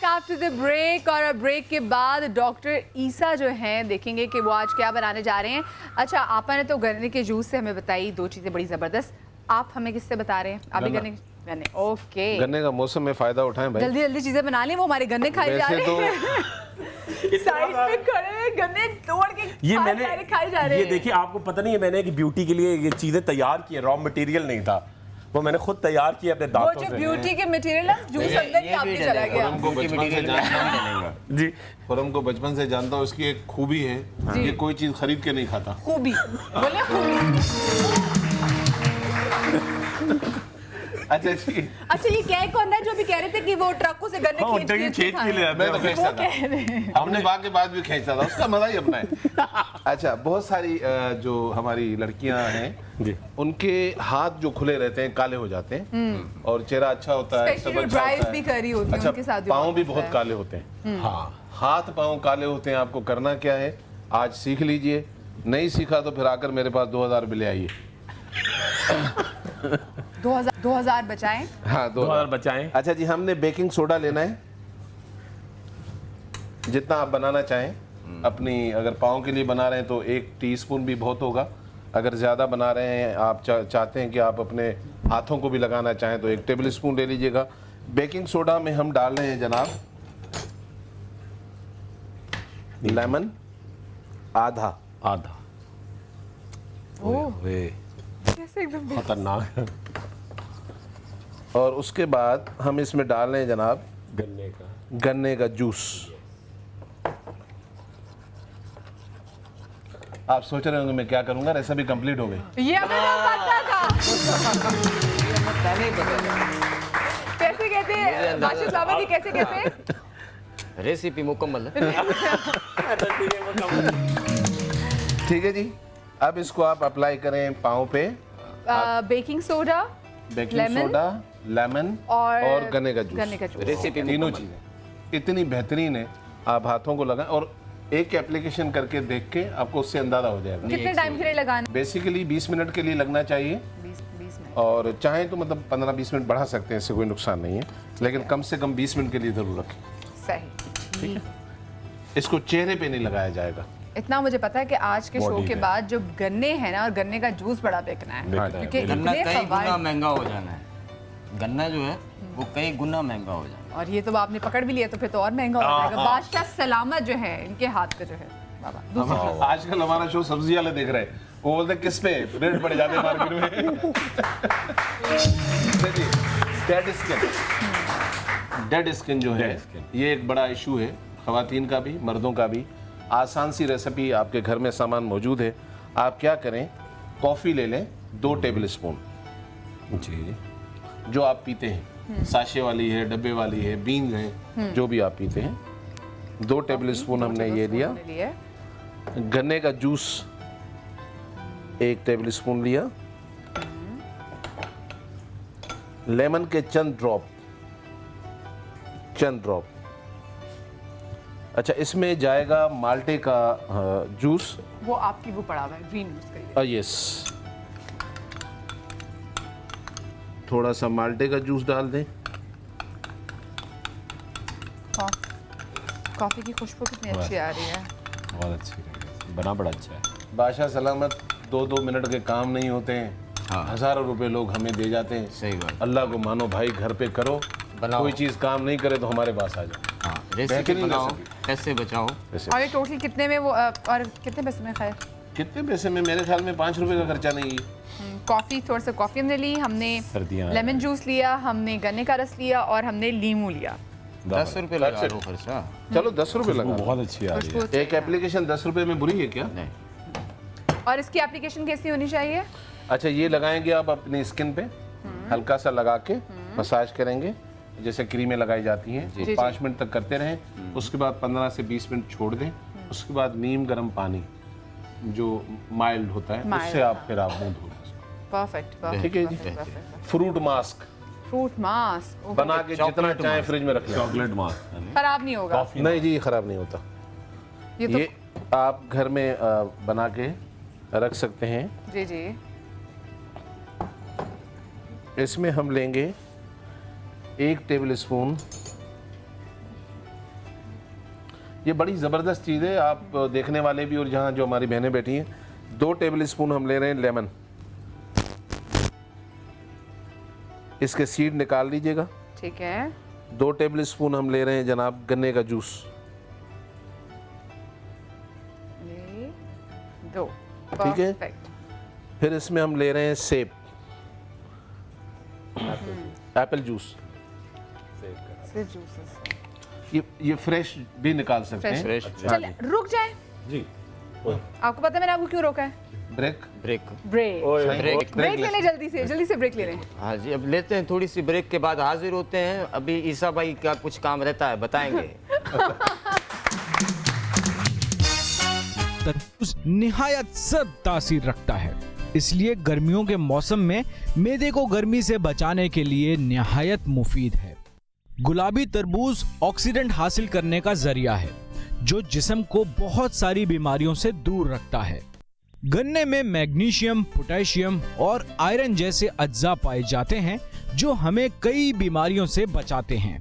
B: आफ्टर द ब्रेक, और ब्रेक के बाद डॉक्टर ईसा जो हैं देखेंगे कि वो आज क्या बनाने जा रहे हैं। अच्छा, आपने तो गन्ने के जूस से हमें बताई दो चीज़ें बड़ी ज़बरदस्त, आप हमें किससे बता रहे हैं? अभी गन्ने ओके,
C: गन्ने का मौसम में फ़ायदा उठाएं भाई,
B: जल्दी जल्दी चीज़ें बना लें। वो हमारे गन्ने खाए जा रहे हैं साइड में खड़े गन्ने तोड़ के
P: ये मैंने
B: खाए जा रहे हैं।
P: ये देखिए, आपको पता नहीं है, मैंने एक ब्यूटी के लिए ये चीज़ें तैयार की है, रॉ मटेरियल नहीं था, वो मैंने खुद तैयार किया अपने दांतों से।
B: वो जो ब्यूटी के मटेरियल है जूस अंदर ही आपके चला गया।
C: खुरम को बचपन से जानता हूं जी, खुरम को बचपन से जानता हूं, उसकी एक खूबी है, ये कोई चीज खरीद के नहीं खाता।
B: खूबी बोले खूबी।
C: अच्छा जी,
B: अच्छा ये क्या कौन है जो भी कह रहे थे कि वो ट्रकों से गन्ने खींच
C: के ले मैं तो खींचता था, हमने बाग के बाद भी खींचता था, उसका मजा ही अपना है। अच्छा, बहुत सारी जो हमारी लड़कियां हैं उनके हाथ जो खुले रहते हैं काले हो जाते हैं और चेहरा अच्छा होता है, सब अच्छा होता है।
B: भी करी होती है उनके साथ,
C: पाँव भी बहुत काले होते हैं। हाँ, हाथ पाँव काले होते हैं। आपको करना क्या है, आज सीख लीजिए, नहीं सीखा तो फिर आकर मेरे पास 2000 बिले आइए।
B: 2000 बचाएं।
C: हाँ, 2000
P: बचाएं।
C: अच्छा जी, हमने बेकिंग सोडा लेना है जितना आप बनाना चाहें अपनी, अगर पाँव के लिए बना रहे हैं तो 1 टीस्पून भी बहुत होगा, अगर ज़्यादा बना रहे हैं आप चाहते हैं कि आप अपने हाथों को भी लगाना चाहें तो 1 टेबल स्पून ले लीजिएगा। बेकिंग सोडा में हम डाल रहे हैं जनाब लेमन आधा।
B: कैसे एकदम
P: खतरनाक।
C: और उसके बाद हम इसमें डाल रहे हैं जनाब गन्ने का जूस। आप सोच रहे होंगे मैं क्या करूंगा, रेसिपी कंप्लीट हो गई।
B: ये हमें पता था। कैसे कहते हैं बादशाह साहब जी, कैसे कहते हैं?
K: रेसिपी मुकम्मल है।
C: ठीक है जी, अब इसको आप अप्लाई करें पाँव पे।
B: बेकिंग सोडा,
C: लेमन और गन्ने का जूस।
K: रेसिपी
C: तीनों चीजें इतनी बेहतरीन है, आप हाथों को लगाएं और एक एप्लीकेशन करके देख के आपको उससे अंदाजा हो जाएगा।
B: कितने टाइम के लिए लगाना?
C: बेसिकली 20 मिनट के लिए लगना चाहिए,
B: 20 मिनट,
C: और चाहें तो मतलब 15-20 मिनट बढ़ा सकते हैं, इससे कोई नुकसान नहीं है, लेकिन कम से कम 20 मिनट के लिए जरूर रखें।
B: सही,
C: ठीक है। इसको चेहरे पे नहीं लगाया जाएगा।
B: इतना मुझे पता है कि आज के शो के बाद जो गन्ने हैं ना, और गन्ने का जूस बड़ा बेचना है, क्योंकि
K: गन्ना कई गुना महंगा हो जाना है। गन्ना जो है वो कई गुना महंगा हो जाना है,
B: और ये तो आपने पकड़ भी लिया तो फिर तो और महंगा हो जाएगा। बादशाह सलामत जो है, इनके हाथ का जो है बाबा।
C: आजकल हमारा शो सब्जी वाले देख रहे हैं, वो बोलते हैं किस पे रेट बढ़ जाते हैं मार्केट में। डेड स्किन जो है ये एक बड़ा इशू है, ख़वातीन का भी मर्दों का भी। आसान सी रेसिपी, आपके घर में सामान मौजूद है। आप क्या करें, कॉफ़ी ले लें 2 टेबल स्पून जी, जो आप पीते हैं, साशे वाली है, डब्बे वाली है, बीन्स हैं, जो भी आप पीते हैं। 2 टेबल स्पून हमने ये लिया। गन्ने का जूस 1 टेबल स्पून लिया। लेमन के चंद ड्रॉप। अच्छा, इसमें जाएगा माल्टे का जूस,
B: वो आपकी वो पड़ा हुआ है, ग्रीन यूज करिए।
C: यस, थोड़ा सा माल्टे का जूस डाल दें,
B: कॉफ़ी की खुशबू कितनी अच्छी आ रही है।
P: बहुत अच्छी लगी, बना बड़ा अच्छा है।
C: बादशाह सलामत 2-2 मिनट के काम नहीं होते हैं, हज़ारों रुपए लोग हमें दे जाते हैं।
K: सही बात।
C: अल्लाह को मानो भाई, घर पे करो,
K: बनाओ।
C: कोई चीज़ काम नहीं करे तो हमारे पास आ जाओ।
K: रेसिपी बनाओ, पैसे बचाओ।
B: और ये टोटल कितने में वो और कितने पैसे में खैर?
C: कितने पैसे में? मेरे ख्याल में 5 रुपए का खर्चा नहीं है।
B: कॉफ़ी, थोड़ा सा कॉफ़ी हमने ली, हमने
P: सर्दियाँ
B: लेमन जूस लिया, हमने गन्ने का रस लिया और हमने लीमू लिया।
K: 10 रुपए लगा लो खर्चा।
C: चलो 10 रुपए लगा।
P: बहुत अच्छी आ रही है।
C: एक एप्लीकेशन 10 रुपए में बुरी है क्या?
K: नहीं।
B: और इसकी एप्लीकेशन कैसी होनी चाहिए?
C: अच्छा, ये लगाएंगे आप अपनी स्किन पे, हल्का सा लगा के मसाज करेंगे जैसे क्रीमें लगाई जाती हैं। 5 मिनट तक करते रहें, उसके बाद 15 से 20 मिनट छोड़ दें। उसके बाद नीम गर्म पानी जो माइल्ड होता है उससे आप फिर आप मुंह धो।
B: परफेक्ट।
C: ठीक है जी। फ्रूट मास्क,
B: फ्रूट मास्क
C: बना के जितना चाहे फ्रिज में रख लें।
P: चॉकलेट मास्क
B: खराब नहीं होगा?
C: नहीं जी, ये खराब नहीं होता। ये आप घर में बना के रख सकते हैं।
B: जी जी।
C: इसमें हम लेंगे 1 टेबल स्पून। ये बड़ी ज़बरदस्त चीज़ है, आप देखने वाले भी और जहाँ जो हमारी बहनें बैठी हैं। 2 टेबल स्पून हम ले रहे हैं लेमन। इसके सीड निकाल लीजिएगा।
B: ठीक है।
C: 2 टेबल स्पून हम ले रहे हैं जनाब गन्ने का जूस।
B: 2।
C: ठीक है। फिर इसमें हम ले रहे हैं सेब, एप्पल जूस। ये फ्रेश भी निकाल सकते हैं।
B: चलिए रुक जाए
P: जी।
B: आपको पता है मैंने आपको क्यों रोका है?
K: ब्रेक।
B: ब्रेक ले लें, जल्दी से ब्रेक ले लें।
K: हाँ जी, अब लेते हैं थोड़ी सी ब्रेक के बाद हाजिर होते हैं। अभी ईसा भाई का कुछ काम रहता है, बताएंगे।
J: तरबूज निहायत सर्द तासीर रखता है, इसलिए गर्मियों के मौसम में मैदे को गर्मी से बचाने के लिए निहायत मुफीद है। गुलाबी तरबूज ऑक्सीडेंट हासिल करने का जरिया है जो जिस्म को बहुत सारी बीमारियों से दूर रखता है। गन्ने में मैग्नीशियम, पोटेशियम और आयरन जैसे अज्जा पाए जाते हैं जो हमें कई बीमारियों से बचाते हैं।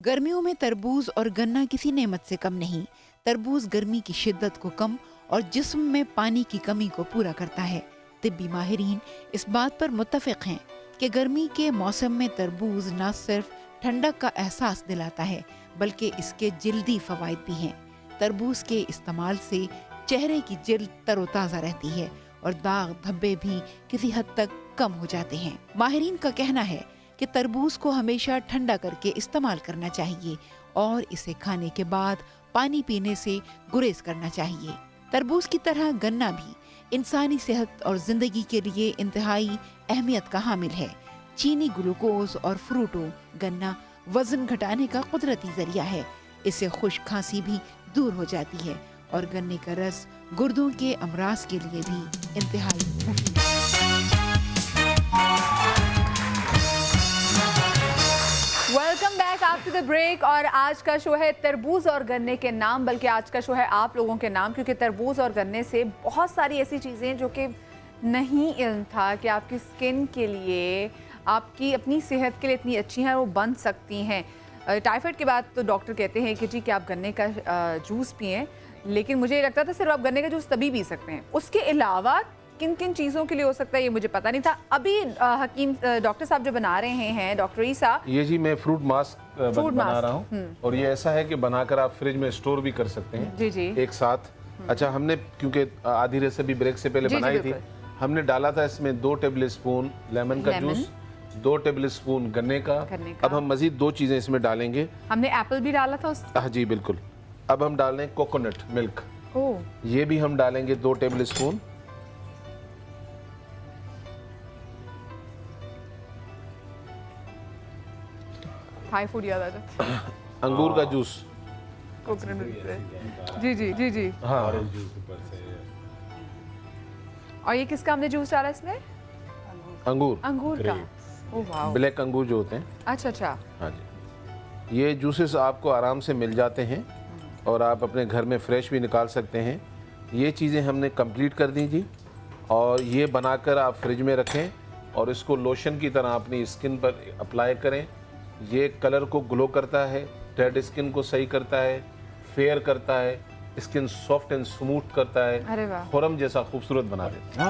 I: गर्मियों में तरबूज और गन्ना किसी नेमत से कम नहीं। तरबूज गर्मी की शिद्दत को कम और जिस्म में पानी की कमी को पूरा करता है। तिब्बी माहिरीन इस बात पर मुत्तफिक हैं कि गर्मी के मौसम में तरबूज न सिर्फ ठंडक का एहसास दिलाता है बल्कि इसके जिल्दी फवाइद भी हैं। तरबूज के इस्तेमाल से चेहरे की जिल्द तरोताज़ा रहती है और दाग धब्बे भी किसी हद तक कम हो जाते हैं। माहिरीन का कहना है कि तरबूज को हमेशा ठंडा करके इस्तेमाल करना चाहिए और इसे खाने के बाद पानी पीने से गुरेज करना चाहिए। तरबूज की तरह गन्ना भी इंसानी सेहत और जिंदगी के लिए इंतहाई अहमियत का हामिल है। चीनी, ग्लूकोज और फ्रूटों गन्ना वजन घटाने का कुदरती जरिया है। इससे खुश्क खांसी भी दूर हो जाती है और गन्ने का रस गुर्दों के अमराज के लिए भी इंतहाई मुफीद है।
B: Welcome back after the break. और आज का शो है तरबूज और गन्ने के नाम, बल्कि आज का शो है आप लोगों के नाम, क्योंकि तरबूज और गन्ने से बहुत सारी ऐसी चीज़ें जो कि नहीं इल्म था कि आपकी स्किन के लिए, आपकी अपनी सेहत के लिए इतनी अच्छी हैं, वो बन सकती हैं। टाइफाइड के बाद तो डॉक्टर कहते हैं कि जी कि आप गन्ने का जूस पिएं, लेकिन मुझे ये लगता था सिर्फ आप गन्ने का जूस तभी पी सकते हैं। उसके अलावा किन किन चीज़ों के लिए हो सकता है ये मुझे पता नहीं था। अभी हकीम डॉक्टर साहब जो बना रहे हैं, डॉक्टर ईसा,
C: ये जी मैं फ्रूट मास्क बना रहा हूँ और ये ऐसा है कि बनाकर आप फ्रिज में स्टोर भी कर सकते हैं
B: जी जी
C: एक साथ। अच्छा, हमने क्योंकि आधी रेसिपी ब्रेक से पहले बनाई थी, हमने डाला था इसमें 2 टेबल स्पून लेमन का जूस, 2 टेबल स्पून गन्ने का। अब हम मजीद 2 चीज़ें इसमें डालेंगे।
B: हमने एप्पल भी डाला था
C: हाँ जी बिल्कुल। अब हम डाल रहे हैं कोकोनट मिल्क, ये भी हम डालेंगे 2 टेबल स्पून।
B: हाई फूड याद आ जाता है।
C: अंगूर का जूस,
B: कोकोनट मिल्क। जी जी जी जी
C: हाँ।
B: और ये किसका हमने जूस डाला इसमें? अंगूर का। Oh wow.
C: ब्लैक अंगूर जो होते हैं।
B: अच्छा अच्छा।
C: हाँ जी, ये जूसेस आपको आराम से मिल जाते हैं और आप अपने घर में फ्रेश भी निकाल सकते हैं। ये चीज़ें हमने कंप्लीट कर दी जी, और ये बनाकर आप फ्रिज में रखें और इसको लोशन की तरह अपनी स्किन पर अप्लाई करें। ये कलर को ग्लो करता है, डेड स्किन को सही करता है, फेयर करता है, स्किन सॉफ्ट एंड स्मूथ करता
B: अरे
C: है,
B: वाह।
C: खुरम जैसा खूबसूरत बना देता है।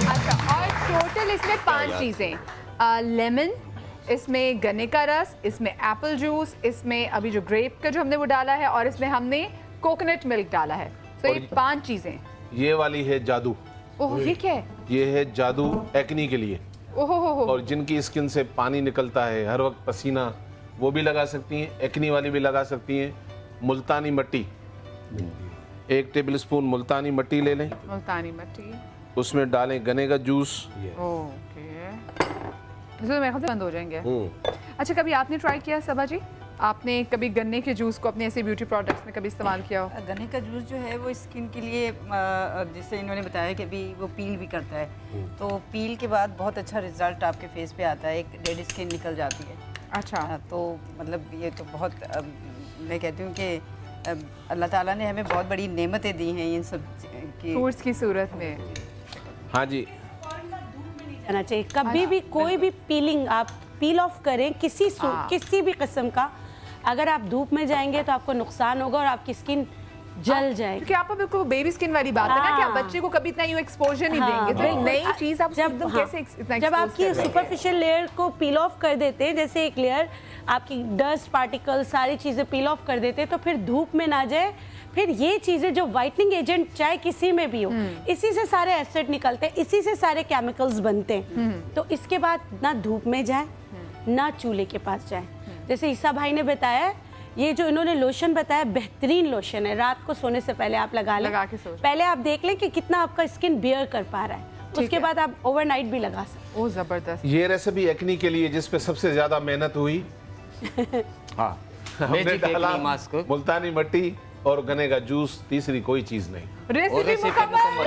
B: अच्छा, और टोटल इसमें 5 चीज़ें, लेमन, इसमें गन्ने का रस, इसमें एप्पल जूस, इसमें अभी जो ग्रेप का जो हमने वो डाला है, और इसमें हमने कोकोनट मिल्क डाला है। तो ये 5 चीज़ें।
C: ये वाली है जादू।
B: ओह, ये क्या है?
C: ये है जादू एक्नी के लिए।
B: ओहो हो हो।
C: और जिनकी स्किन से पानी निकलता है हर वक्त पसीना, वो भी लगा सकती हैं, एक्नी वाली भी लगा सकती हैं। मुल्तानी मिट्टी, 1 टेबलस्पून मुल्तानी मिट्टी ले लें,
B: मुल्तानी मिट्टी,
C: उसमें डालें गन्ने का जूस।
B: ओके, तो मेरे ख्याल से बंद हो जाएंगे। अच्छा, कभी आपने ट्राई किया सबा जी? आपने कभी गन्ने के जूस को अपने ऐसे ब्यूटी प्रोडक्ट्स में कभी इस्तेमाल किया हो?
R: गन्ने का जूस जो है वो स्किन के लिए, जैसे इन्होंने बताया कि भी वो पील भी करता है, तो पील के बाद बहुत अच्छा रिजल्ट आपके फेस पे आता है, एक डेड स्किन निकल जाती है।
B: अच्छा,
R: तो मतलब ये तो बहुत मैं कहती हूँ कि अल्लाह ताला ने हमें बहुत बड़ी नेमतें दी हैं इन सब की,
B: फ्रूट्स की सूरत में।
C: हाँ जी,
L: जाना चाहिए कभी भी। कोई भी पीलिंग आप पील ऑफ करें किसी भी किस्म का, अगर आप धूप में जाएंगे तो आपको नुकसान होगा और आपकी स्किन जल जाएगी।
B: क्योंकि आप बिल्कुल बेबी स्किन वाली बात है ना कि आप बच्चे को कभी इतना एक्सपोजर नहीं देंगे, तो नई चीज आप
L: जब
B: कैसे इतना
L: जब आपकी सुपरफिशियल लेयर को पील ऑफ कर देते हैं, जैसे एक लेयर आपकी डस्ट पार्टिकल सारी चीजें पील ऑफ कर देते हैं, तो फिर धूप में ना जाए, फिर ये चीजें जो वाइटनिंग एजेंट चाहे किसी में भी हो, इसी से सारे एसिड निकलते हैं, इसी से सारे केमिकल्स बनते हैं। तो इसके बाद ना धूप में जाए ना चूल्हे के पास जाए। जैसे ईसा भाई ने बताया, ये जो इन्होंने लोशन बताया बेहतरीन लोशन है, रात को सोने से पहले आप लगा लें। पहले आप देख लें कि कितना आपका स्किन बियर कर पा रहा है, उसके बाद आप ओवरनाइट भी लगा सकते।
B: ओह जबरदस्त।
C: ये रेसिपी एक्नी के लिए जिस पे सबसे ज्यादा मेहनत हुई। हाँ, हमने डाला मुल्तानी मिट्टी और गन्ने का जूस, तीसरी कोई चीज नहीं।
B: रेसिपी मुकम्मल।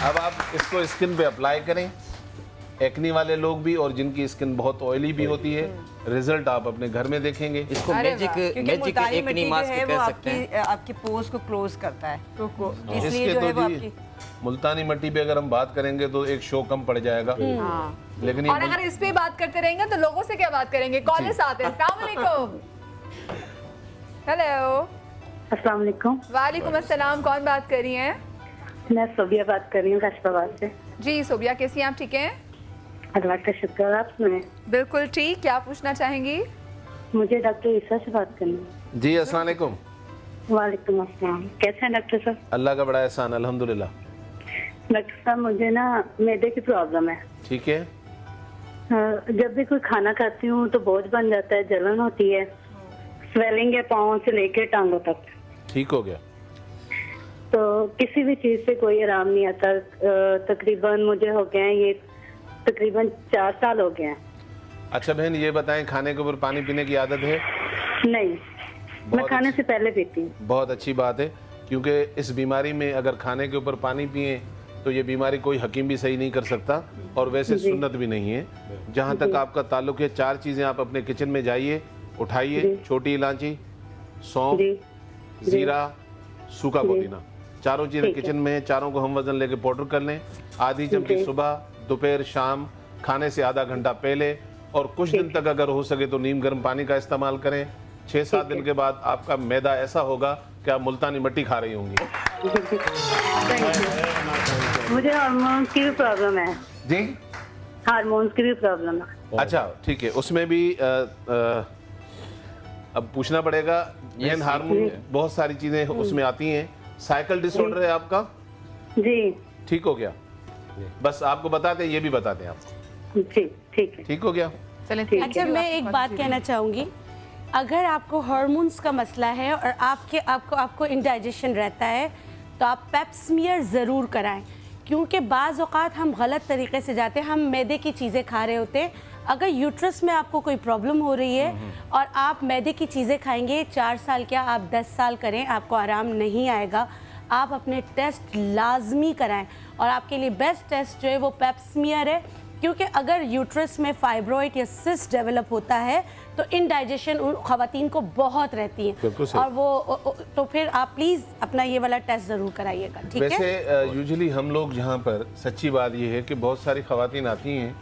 C: अब आप इसको स्किन पे अप्लाई करें, एक्नी वाले लोग भी और जिनकी स्किन बहुत ऑयली भी होती है, रिजल्ट आप अपने घर में देखेंगे।
K: इसको मैजिक एक्नी मास्क कह सकते हैं।
R: आपकी पोर्स को क्लोज करता है,
C: इसके
R: इसलिए जो है वो
C: तो जी
R: आपकी
C: मुल्तानी मिट्टी पे अगर हम बात करेंगे तो एक शो कम पड़ जाएगा। लेकिन
B: और अगर इस पे बात करते रहेंगे तो लोगों से क्या बात करेंगे? कॉलर्स आते हैं। अस्सलाम वालेकुम। हेलो,
M: अस्सलाम वालेकुम।
B: वालेकुम अस्सलाम। कौन बात कर रही हैं?
M: मैं सोबिया बात कर रही हूँ गाजियाबाद से।
B: जी सोबिया, कैसी हैं आप? ठीक हैं?
M: अल्लाह का शुक्र। आप सुने?
B: बिल्कुल ठीक। क्या पूछना चाहेंगी?
M: मुझे डॉक्टर ईसा से बात करनी है।
C: जी अस्सलाम वालेकुम।
M: वालेकुम अस्सलाम। कैसे हैं डॉक्टर साहब?
C: अल्लाह का बड़ा एहसान, अल्हम्दुलिल्लाह।
M: डॉक्टर साहब मुझे ना मैदे की प्रॉब्लम है।
C: ठीक है।
M: जब भी कोई खाना खाती हूँ तो बोझ बन जाता है, जलन होती है, स्वेलिंग है पाँव से लेकर टांगों तक।
C: ठीक हो गया?
M: तो किसी भी चीज से कोई आराम नहीं आता। तकरीबन मुझे हो गए हैं ये तकरीबन 4 साल हो गए हैं।
C: अच्छा बहन, ये बताएं, खाने के ऊपर पानी पीने की आदत है?
M: नहीं, मैं खाने से पहले पीती हूँ।
C: बहुत अच्छी बात है, क्योंकि इस बीमारी में अगर खाने के ऊपर पानी पिए तो ये बीमारी कोई हकीम भी सही नहीं कर सकता, और वैसे सुन्नत भी नहीं है। जहाँ तक आपका ताल्लुक है, 4 चीज़ें आप अपने किचन में जाइए, उठाइए, छोटी इलायची, सौंफ, जीरा, सूखा पुदीना, चारों चीज़ें किचन में है। चारों को हम वजन लेके पाउडर कर लें। आधी चमची सुबह, दोपहर, शाम, खाने से आधा घंटा पहले, और कुछ दिन तक अगर हो सके तो नीम गर्म पानी का इस्तेमाल करें। 6-7 दिन के बाद आपका मैदा ऐसा होगा कि आप मुल्तानी मिट्टी खा रही होंगी।
M: मुझे हार्मोन्स की भी प्रॉब्लम है।
C: जी,
M: हार्मोन्स की भी प्रॉब्लम है।
C: अच्छा ठीक है, उसमें भी अब पूछना पड़ेगा। मेन हार्मोन बहुत सारी चीजें उसमें आती हैं। साइकिल डिसऑर्डर है आपका?
M: जी।
C: ठीक हो गया? बस आपको बताते हैं, ये भी बताते हैं आपको।
M: ठीक है।
C: ठीक हो गया?
B: चलें।
L: अच्छा, मैं एक बात कहना चाहूँगी। अगर आपको हार्मोन्स का मसला है और आपको इंडाइजेशन रहता है तो आप पेप्समियर ज़रूर कराएं, क्योंकि बाज़ औक़ात हम गलत तरीके से जाते हैं, हम मैदे की चीज़ें खा रहे होते हैं। अगर यूट्रस में आपको कोई प्रॉब्लम हो रही है और आप मैदे की चीज़ें खाएंगे, 4 साल क्या आप 10 साल करें, आपको आराम नहीं आएगा। आप अपने टेस्ट लाजमी कराएं, और आपके लिए बेस्ट टेस्ट जो है वो पेप्समियर है। क्योंकि अगर यूट्रस में फाइब्रॉइड या सिस्ट डेवलप होता है तो इनडाइजेशन उन खवातीन को बहुत रहती है, और वो तो फिर आप प्लीज़ अपना ये वाला टेस्ट ज़रूर कराइएगा, ठीक है।
C: वैसे यूजुअली हम लोग यहाँ पर सच्ची बात ये है कि बहुत सारी खवातीन आती हैं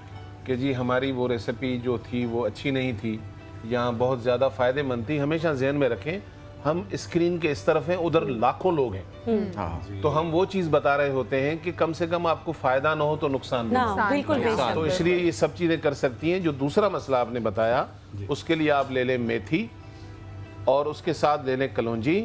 C: कि जी हमारी वो रेसिपी जो थी वो अच्छी नहीं थी, यहाँ बहुत ज़्यादा फ़ायदेमंद थी। हमेशा जहन में रखें हम स्क्रीन के इस तरफ हैं, उधर लाखों लोग हैं, हाँ। तो हम वो चीज़ बता रहे होते हैं कि कम से कम आपको फ़ायदा ना हो तो नुकसान ना हो,
L: बिल्कुल।
C: तो इसलिए ये सब चीज़ें कर सकती हैं। जो दूसरा मसला आपने बताया उसके लिए आप ले लें मेथी, और उसके साथ ले लें कलौंजी,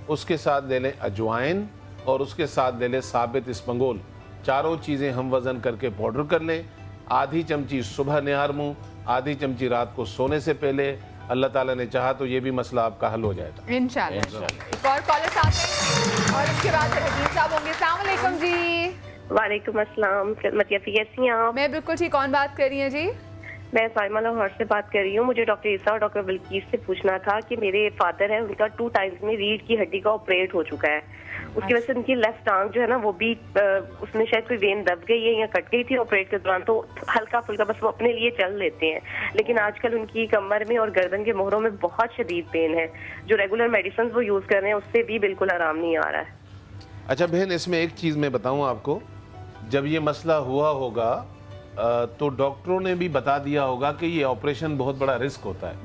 C: उसके साथ ले लें अजवाइन, और उसके साथ ले लें साबित इस्बगोल। चारों चीज़ें हम वज़न करके पाउडर कर लें। आधी चमची सुबह निहार मुँह, आधी चमची रात को सोने से पहले। अल्लाह ताला ने चाहा तो ये भी मसला आपका हल हो जाएगा
B: इंशाल्लाह। एक और कॉलर साथ हैं और उसके बाद हकीम साहब होंगे। अस्सलाम वालेकुम जी।
O: वालेकुम अस्सलाम। कैसी हैं आप?
B: मैं बिल्कुल ठीक। कौन बात कर रही हैं जी?
O: मैं साइमा लाहौर से बात कर रही हूँ। मुझे डॉक्टर ईसा और डॉक्टर बिल्कीस से पूछना था कि मेरे फादर है, उनका 2 टाइम्स में रीढ़ की हड्डी का ऑपरेट हो चुका है। उसकी वजह से उनकी लेफ्ट टांग जो है ना वो भी उसमें शायद कोई वेन दब गई है या कट गई थी ऑपरेट के दौरान, तो हल्का फुल्का बस वो अपने लिए चल लेते हैं। लेकिन आजकल उनकी कमर में और गर्दन के मोहरों में बहुत शदीद पेन है। जो रेगुलर मेडिसिन वो यूज कर रहे हैं उससे भी बिल्कुल आराम नहीं आ रहा है।
C: अच्छा बहन, इसमें एक चीज़ मैं बताऊँ आपको, जब ये मसला हुआ होगा तो डॉक्टरों ने भी बता दिया होगा कि ये ऑपरेशन बहुत बड़ा रिस्क होता है,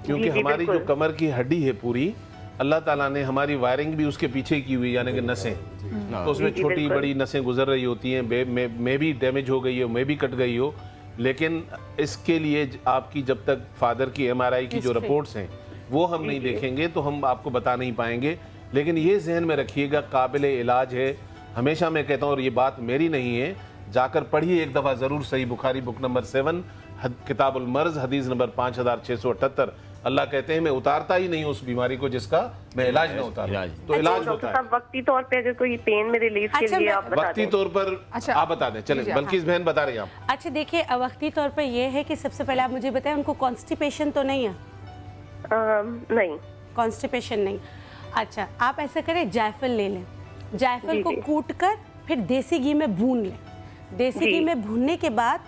C: क्योंकि हमारी जो कमर की हड्डी है पूरी, अल्लाह ताला ने हमारी वायरिंग भी उसके पीछे की हुई, यानी कि नसें, तो उसमें छोटी बड़ी नसें गुजर रही होती हैं। में भी डैमेज हो गई हो, में भी कट गई हो, लेकिन इसके लिए आपकी जब तक फादर की MRI की जो रिपोर्ट्स हैं वो हम नहीं देखेंगे तो हम आपको बता नहीं पाएंगे। लेकिन ये जहन में रखिएगा काबिल इलाज है। हमेशा मैं कहता हूँ, और ये बात मेरी नहीं है, जाकर पढ़िए एक दफ़ा ज़रूर सही बुखारी बुक नंबर 7 किताबुल मर्ज हदीस नंबर 5678। अल्लाह कहते हैं मैं उतारता ही नहीं उस बीमारी को जिसका मैं इलाज ना उतारूं, तो इलाज होता है।
O: वक्ती तौर पे अगर कोई पेन में रिलीफ के लिए आप बता
C: वक्ती तौर पर आप बता दें। चलें, बल्कि बहन बता रही हैं आप।
L: अच्छा देखिए, वक्ती तौर पर ये है कि सबसे पहले आप मुझे बताएं उनको कॉन्स्टिपेशन तो नहीं है?
O: नहीं,
L: कॉन्स्टिपेशन नहीं। अच्छा, आप ऐसा करें, जायफल ले लें। जायफल को कूट कर फिर देसी घी में भून लें। देसी घी में भूनने के बाद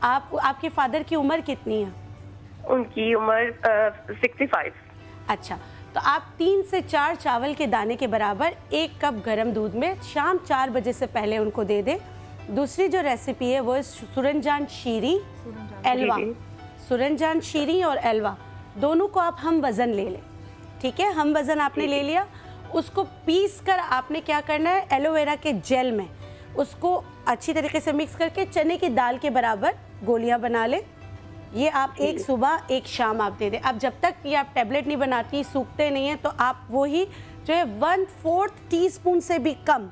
L: आपके फादर की उम्र कितनी है?
O: उनकी उम्र 65।
L: अच्छा, तो आप 3 से 4 चावल के दाने के बराबर 1 कप गर्म दूध में शाम 4 बजे से पहले उनको दे दें। दूसरी जो रेसिपी है वो है सूरजजान शीरी एलवा। सूरजजान शीरी और एलवा दोनों को आप हम वज़न ले लें, ठीक है। हम वज़न आपने ले लिया, उसको पीस कर आपने क्या करना है, एलोवेरा के जेल में उसको अच्छी तरीके से मिक्स करके चने की दाल के बराबर गोलियां बना लें। ये आप एक सुबह एक शाम आप दे दें। अब जब तक ये आप टैबलेट नहीं बनाती, सूखते नहीं हैं, तो आप वही जो है 1/4 टीस्पून से भी कम,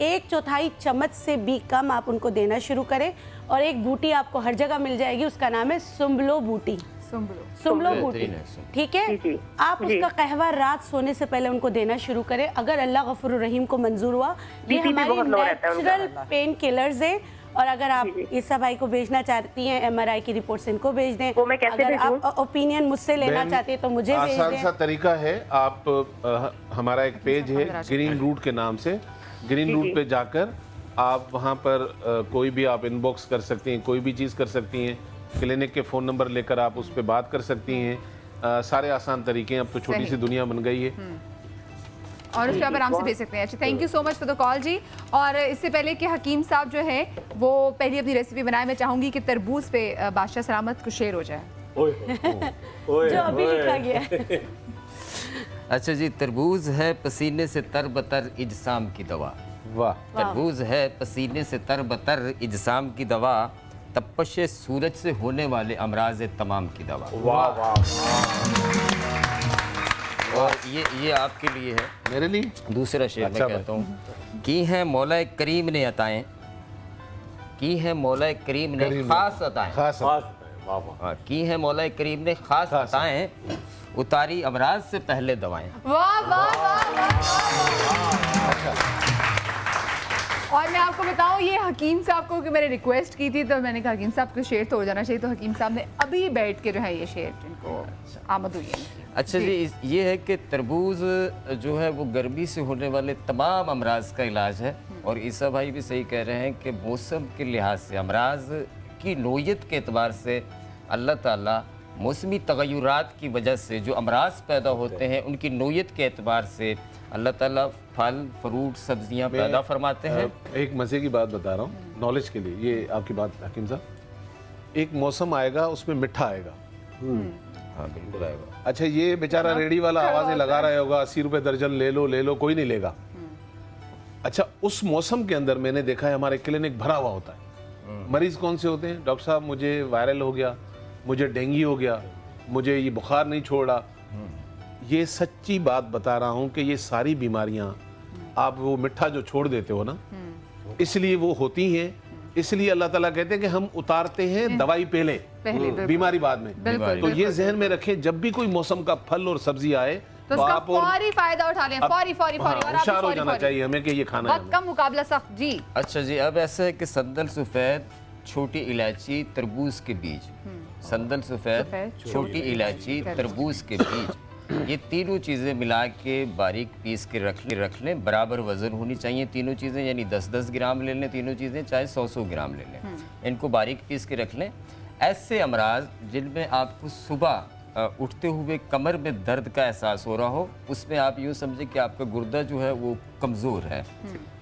L: 1/4 चम्मच से भी कम आप उनको देना शुरू करें। और एक बूटी आपको हर जगह मिल जाएगी, उसका नाम है सुम्बलो बूटी। सुम्बलो बूटी, ठीक है। आप उसका कहवा रात सोने से पहले उनको देना शुरू करें। अगर अल्लाह गफूर रहीम को मंजूर हुआ, ये हमारी नेचुरल पेन किलर्स है। और अगर आप ईसा भाई को भेजना चाहती हैं MRI की रिपोर्ट्स, इनको भेज दें।
O: वो मैं कैसे
L: अगर आप ओपिनियन मुझसे लेना चाहती हैं तो मुझे भेज दें।
C: आसान सा तरीका है, आप हमारा एक पेज है ग्रीन रूट के नाम से, ग्रीन रूट पे जाकर आप वहाँ पर कोई भी आप इनबॉक्स कर सकती हैं, कोई भी चीज़ कर सकती हैं। क्लिनिक के फ़ोन नंबर लेकर आप उस पर बात कर सकती हैं। सारे आसान तरीके हैं, अब तो छोटी सी दुनिया बन गई है
B: और उस पर आप आराम से भेज सकते हैं। अच्छा, thank you so much for the call ji. और इससे पहले कि हकीम साहब जो है वो पहली अपनी रेसिपी बनाए, मैं चाहूँगी कि तरबूज पे बादशाह सलामत को शेयर हो जाए
L: जो अभी लिखा गया है।
K: अच्छा जी, तरबूज है पसीने से तरबतर इजसाम की दवा।
C: वाह।
K: तरबूज है पसीने से तरबतर इजसाम की दवा, तपश सूरज से होने वाले अमराज तमाम की दवा।
C: वाह वाह।
K: और ये आपके लिए है।
C: मेरे लिए
K: दूसरा शेर मैं कहता हूँ, की है मौला करीम ने अताएं, की है मौला करीम ने खास अताएं, की है मौला करीम ने खास अताएं, उतारी अमराज से पहले दवाएं।
B: वाह वाह वाह। और मैं आपको बताऊं, ये हकीम साहब को कि मैंने रिक्वेस्ट की थी, तो मैंने कहा हकीम साहब को शेर तो हो जाना चाहिए, तो हकीम साहब ने अभी बैठ के जो है ये शेर जिनको आमद हुई है।
K: अच्छा जी, ये है कि तरबूज जो है वो गर्मी से होने वाले तमाम अमराज का इलाज है। और ईसा भाई भी सही कह रहे हैं कि मौसम के लिहाज से अमराज उनकी नोयत के एतबार से अल्लाह ताला मौसमी तगय्युरात की वजह से जो अमराज पैदा होते हैं उनकी नोयत के एतबार से अल्लाह ताला फल फ्रूट सब्जियां पैदा फरमाते हैं।
C: एक मज़े की बात बता रहा हूँ नॉलेज के लिए, ये आपकी बात हकीम साहब, एक मौसम आएगा उसमें मिठा आएगा।
K: हाँ बिल्कुल आएगा।
C: अच्छा, ये बेचारा रेडी वाला आवाज़ें लगा रहा होगा 80 रुपए दर्जन ले लो, कोई नहीं लेगा। अच्छा, उस मौसम के अंदर मैंने देखा है हमारे क्लिनिक भरा हुआ होता है। मरीज कौन से होते हैं? डॉक्टर साहब मुझे वायरल हो गया, मुझे डेंगू हो गया, मुझे ये बुखार नहीं छोड़ रहा। ये सच्ची बात बता रहा हूँ कि ये सारी बीमारियां आप वो मिठा जो छोड़ देते हो ना, इसलिए वो होती हैं। इसलिए अल्लाह ताला कहते हैं कि हम उतारते हैं दवाई पहले बीमारी बाद में। तो ये जहन में रखें, जब भी कोई मौसम का फल और सब्जी आए
B: तो उसका फौरी फायदा उठा लें, फौरी
C: होशियार हो जाना चाहिए हमें कि ये खाना है।
B: कम मुकाबला सख्त जी।
K: अच्छा जी, अब ऐसा है कि संदल सफ़ेद, छोटी इलायची, तरबूज के बीज, संदल सफ़ेद, छोटी इलायची, तरबूज के बीज, ये तीनों चीज़ें मिला के बारीक पीस के रख लें। बराबर वज़न होनी चाहिए तीनों चीज़ें, यानी 10-10 ग्राम ले लें तीनों चीज़ें, चाहे 100-100 ग्राम ले लें। इनको बारीक पीस के रख लें। ऐसे अमराज जिनमें आपको सुबह उठते हुए कमर में दर्द का एहसास हो रहा हो, उसमें आप यूँ समझें कि आपका गुर्दा जो है वो कमज़ोर है।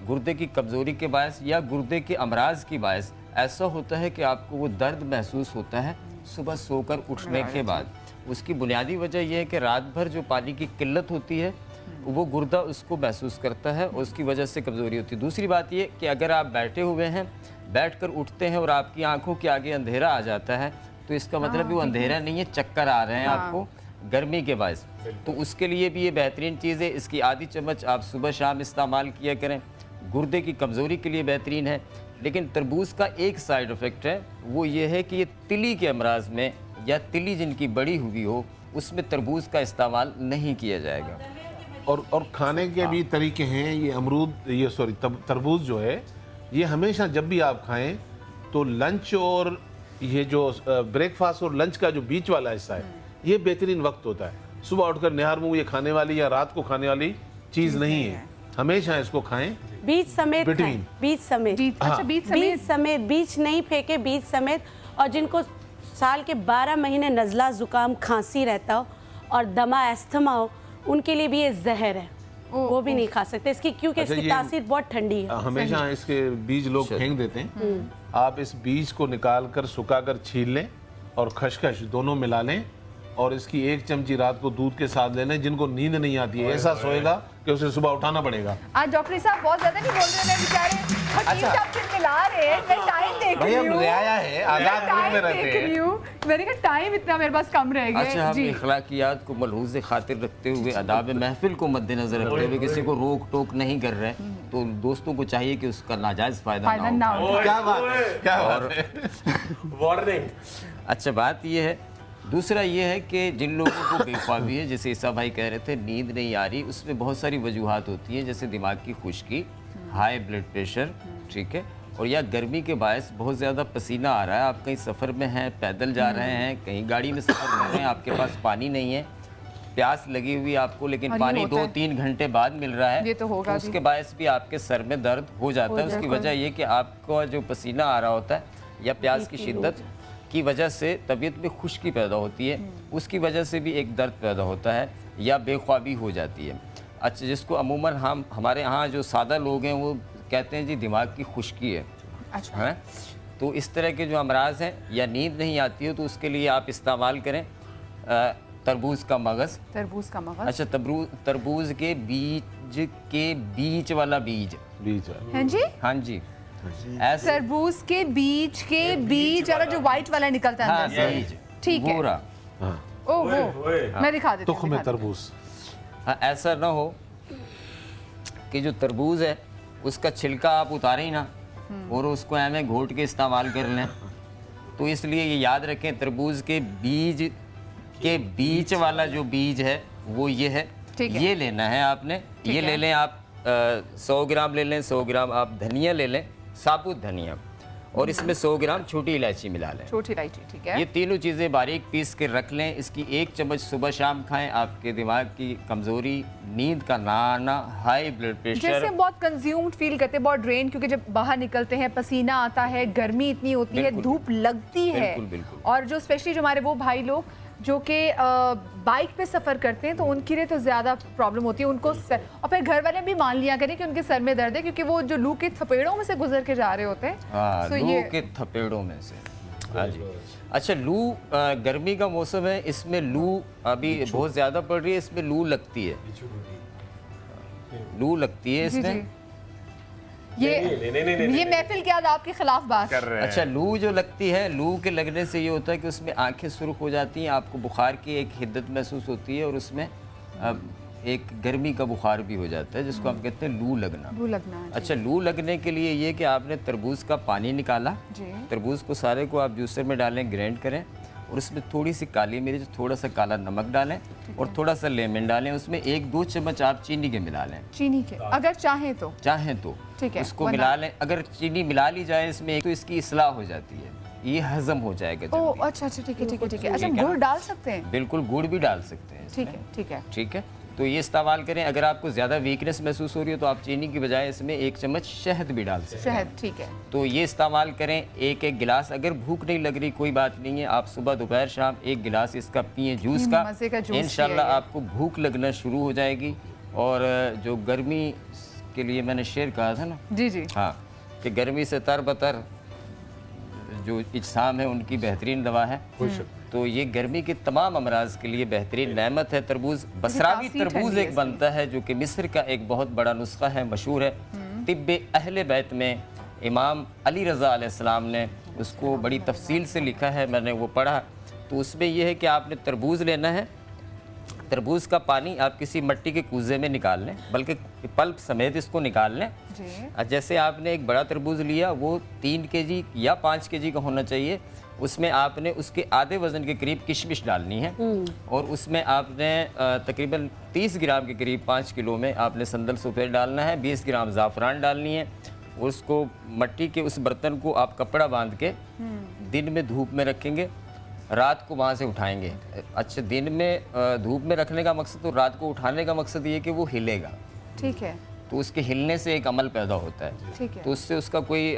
K: गुर्दे की कमज़ोरी के बायस या गुर्दे के अमराज की बायस ऐसा होता है कि आपको वो दर्द महसूस होता है सुबह सोकर उठने के बाद। उसकी बुनियादी वजह यह है कि रात भर जो पानी की किल्लत होती है वो गुर्दा उसको महसूस करता है और उसकी वजह से कमज़ोरी होती है। दूसरी बात ये कि अगर आप बैठे हुए हैं, बैठकर उठते हैं और आपकी आंखों के आगे अंधेरा आ जाता है, तो इसका मतलब वो अंधेरा नहीं है, चक्कर आ रहे हैं आपको गर्मी के बायस। तो उसके लिए भी ये बेहतरीन चीज़ है। इसकी आधी चम्मच आप सुबह शाम इस्तेमाल किया करें, गुर्दे की कमज़ोरी के लिए बेहतरीन है। लेकिन तरबूज का एक साइड इफ़ेक्ट है, वो ये है कि ये तिली के अमराज में या तिली जिनकी बड़ी हुई हो उसमें तरबूज का इस्तेमाल नहीं किया जाएगा।
C: और खाने के भी तरीके हैं। ये अमरूद, ये सॉरी तरबूज जो है, ये हमेशा जब भी आप खाएं तो लंच और ये जो ब्रेकफास्ट और लंच का जो बीच वाला हिस्सा है, ये बेहतरीन वक्त होता है। सुबह उठकर निहार मुँह ये खाने वाली या रात को खाने वाली चीज़ नहीं है। हमेशा इसको खाएं
L: बीज समेत, बीज समेत।
B: अच्छा, बीज
L: समेत, बीज नहीं फेंके, बीज समेत। और जिनको साल के 12 महीने नज़ला ज़ुकाम खांसी रहता हो और दमा एस्थमा हो, उनके लिए भी ये जहर है, वो भी नहीं खा सकते इसकी, क्योंकि
C: अच्छा,
L: इसकी तासीर बहुत ठंडी है।
C: हमेशा इसके बीज लोग फेंक देते हैं। आप इस बीज को निकाल कर सुखा कर छील लें और खसखस दोनों मिला लें और इसकी 1 चमची रात को दूध के साथ ले लें। जिनको नींद नहीं आती है, ऐसा सोएगा कि उसे सुबह उठाना पड़ेगा।
B: आज डॉक्टर साहब बहुत ज्यादा नहीं बोल रहे हैं बेचारे, हकीम साहब से मिला रहे हैं। मैं टाइम देख रही हूं,
C: आया है आजाद मुल्क में रहते हैं।
B: मैंने कहा टाइम इतना मेरे पास कम रह गया।
K: अच्छा, हम इखलाकियात को मलहूज़ खातिर रखते हुए, आदाब महफिल को मद्देनजर रखते हुए किसी को रोक टोक नहीं कर रहे, तो दोस्तों को चाहिए कि उसका नाजायज़ फ़ायदा ना हो।
C: क्या बात है, क्या बात है।
P: वार्निंग।
K: अच्छा, बात ये है, दूसरा ये है कि जिन लोगों को बेख्वाबी है, जैसे ईसा भाई कह रहे थे नींद नहीं आ रही, उसमें बहुत सारी वजूहात होती हैं, जैसे दिमाग की खुश्की, हाई ब्लड प्रेशर, ठीक है, और या गर्मी के बायस बहुत ज़्यादा पसीना आ रहा है। आप कहीं सफ़र में हैं, पैदल जा रहे हैं, कहीं गाड़ी में सफ़र कर रहे हैं, आपके पास पानी नहीं है, प्यास लगी हुई आपको, लेकिन पानी 2-3 घंटे बाद मिल रहा है, तो उसके बायस भी आपके सर में दर्द हो जाता है। उसकी वजह ये कि आपका जो पसीना आ रहा होता है या प्यास की शिद्दत की वजह से तबीयत में खुश्की पैदा होती है, उसकी वजह से भी एक दर्द पैदा होता है या बेख्वाबी हो जाती है। अच्छा, जिसको अमूमन हम हमारे यहाँ जो सादा लोग हैं वो कहते हैं जी दिमाग की खुश्की है। अच्छा है, तो इस तरह के जो अमराज हैं या नींद नहीं आती है, तो उसके लिए आप इस्तेमाल करें तरबूज का मगज़।
B: तरबूज का मगज़,
K: अच्छा, तरबूज के बीच वाला बीज
B: हैं जी।
K: हाँ जी,
B: तरबूज के बीज वाला जो व्हाइट वाला निकलता है अंदर से, ठीक है। ओह, मैं दिखा देती हूं।
C: तुख्म तरबूज।
K: हाँ, ऐसा ना हो कि जो तरबूज है उसका छिलका आप उतारें ही ना और उसको हमें घोट के इस्तेमाल कर लें। तो इसलिए ये याद रखें, तरबूज के बीच वाला जो बीज है वो ये है, ये लेना है आपने। ये ले लें आप 100 ग्राम ले लें, 100 ग्राम आप धनिया ले लें, साबुत धनिया, और इसमें 100 ग्राम छोटी इलायची मिला लें।
B: छोटी इलायची, ठीक है।
K: ये तीनों चीज़ें बारीक पीस के रख लें। इसकी 1 चम्मच सुबह शाम खाएं। आपके दिमाग की कमज़ोरी, नींद का ना आना, हाई ब्लड
B: जैसे
K: प्रेशर,
B: हम बहुत कंज्यूम्ड फील करते हैं, बहुत ड्रेन, क्योंकि जब बाहर निकलते हैं पसीना आता है, गर्मी इतनी होती है, धूप लगती है।
K: बिल्कुल बिल्कुल।
B: और जो स्पेशली जो हमारे वो भाई लोग जो कि बाइक पे सफ़र करते हैं, तो उनके लिए तो ज़्यादा प्रॉब्लम होती है उनको और फिर घर वाले भी मान लिया करें कि उनके सर में दर्द है, क्योंकि वो जो लू के थपेड़ों में से गुजर के जा रहे होते हैं। तो
K: लू
B: ये
K: के थपेड़ों में से। हाँ जी। अच्छा, लू गर्मी का मौसम है, इसमें लू अभी बहुत ज़्यादा पड़ रही है, इसमें लू लगती है, लू लगती है इसमें।
B: ये महफिल के आदाब के खिलाफ बात कर रहे हैं।
K: अच्छा, लू जो लगती है, लू के लगने से ये होता है कि उसमें आंखें सुर्ख हो जाती हैं, आपको बुखार की एक हिद्दत महसूस होती है और उसमें एक गर्मी का बुखार भी हो जाता है, जिसको हम कहते हैं लू लगना।
B: लू लगना।
K: अच्छा, लू लगने के लिए ये कि आपने तरबूज का पानी निकाला, तरबूज को सारे को आप जूसर में डालें, ग्राइंड करें और उसमें थोड़ी सी काली मिर्च, थोड़ा सा काला नमक डालें और थोड़ा सा लेमन डालें। उसमें 1-2 चम्मच आप चीनी के मिला लें।
B: चीनी के अगर चाहें तो
K: ठीक है, उसको मिला लें। अगर चीनी मिला ली जाए इसमें तो इसकी इस्लाह हो जाती है, ये हजम हो जाएगा।
B: ओह अच्छा, ठीक है। अच्छा, गुड़ डाल सकते हैं?
K: बिल्कुल, गुड़ भी डाल सकते हैं। ठीक है, तो ये इस्तेमाल करें। अगर आपको ज़्यादा वीकनेस महसूस हो रही हो तो आप चीनी की बजाय इसमें 1 चम्मच शहद भी डाल सकते हैं।
B: शहद, ठीक है।
K: तो ये इस्तेमाल करें 1-1 गिलास। अगर भूख नहीं लग रही कोई बात नहीं है, आप सुबह दोपहर शाम 1 गिलास इसका पिए, जूस का। इंशाल्लाह आपको भूख लगना शुरू हो जाएगी। और जो गर्मी के लिए मैंने शेर कहा था ना,
B: जी
K: हाँ, कि गर्मी से तरबतर जो इज्साम है उनकी बेहतरीन दवा है। तो ये गर्मी के तमाम अमराज के लिए बेहतरीन नेमत है तरबूज। बसरावी तरबूज एक बनता है जो कि मिस्र का एक बहुत बड़ा नुस्खा है, मशहूर है। तिब्बे अहले बैत में इमाम अली रज़ा अलैहिस्सलाम ने उसको बड़ी तफसील से लिखा है, मैंने वो पढ़ा। तो उसमें यह है कि आपने तरबूज लेना है, तरबूज का पानी आप किसी मिट्टी के कूजे में निकाल लें, बल्कि पल्प समेत इसको निकाल लें। जैसे आपने एक बड़ा तरबूज लिया, वो 3 केजी या 5 केजी का होना चाहिए। उसमें आपने उसके आधे वज़न के करीब किशमिश डालनी है और उसमें आपने तकरीबन 30 ग्राम के करीब 5 किलो में आपने संदल सफ़ेद डालना है, 20 ग्राम ज़ाफ़रान डालनी है। उसको मिट्टी के उस बर्तन को आप कपड़ा बांध के दिन में धूप में रखेंगे, रात को वहाँ से उठाएंगे। अच्छा, दिन में धूप में रखने का मकसद, तो रात को उठाने का मकसद ये कि वो हिलेगा।
B: ठीक है।
K: तो उसके हिलने से एक अमल पैदा होता है।
B: ठीक है।
K: तो उससे उसका कोई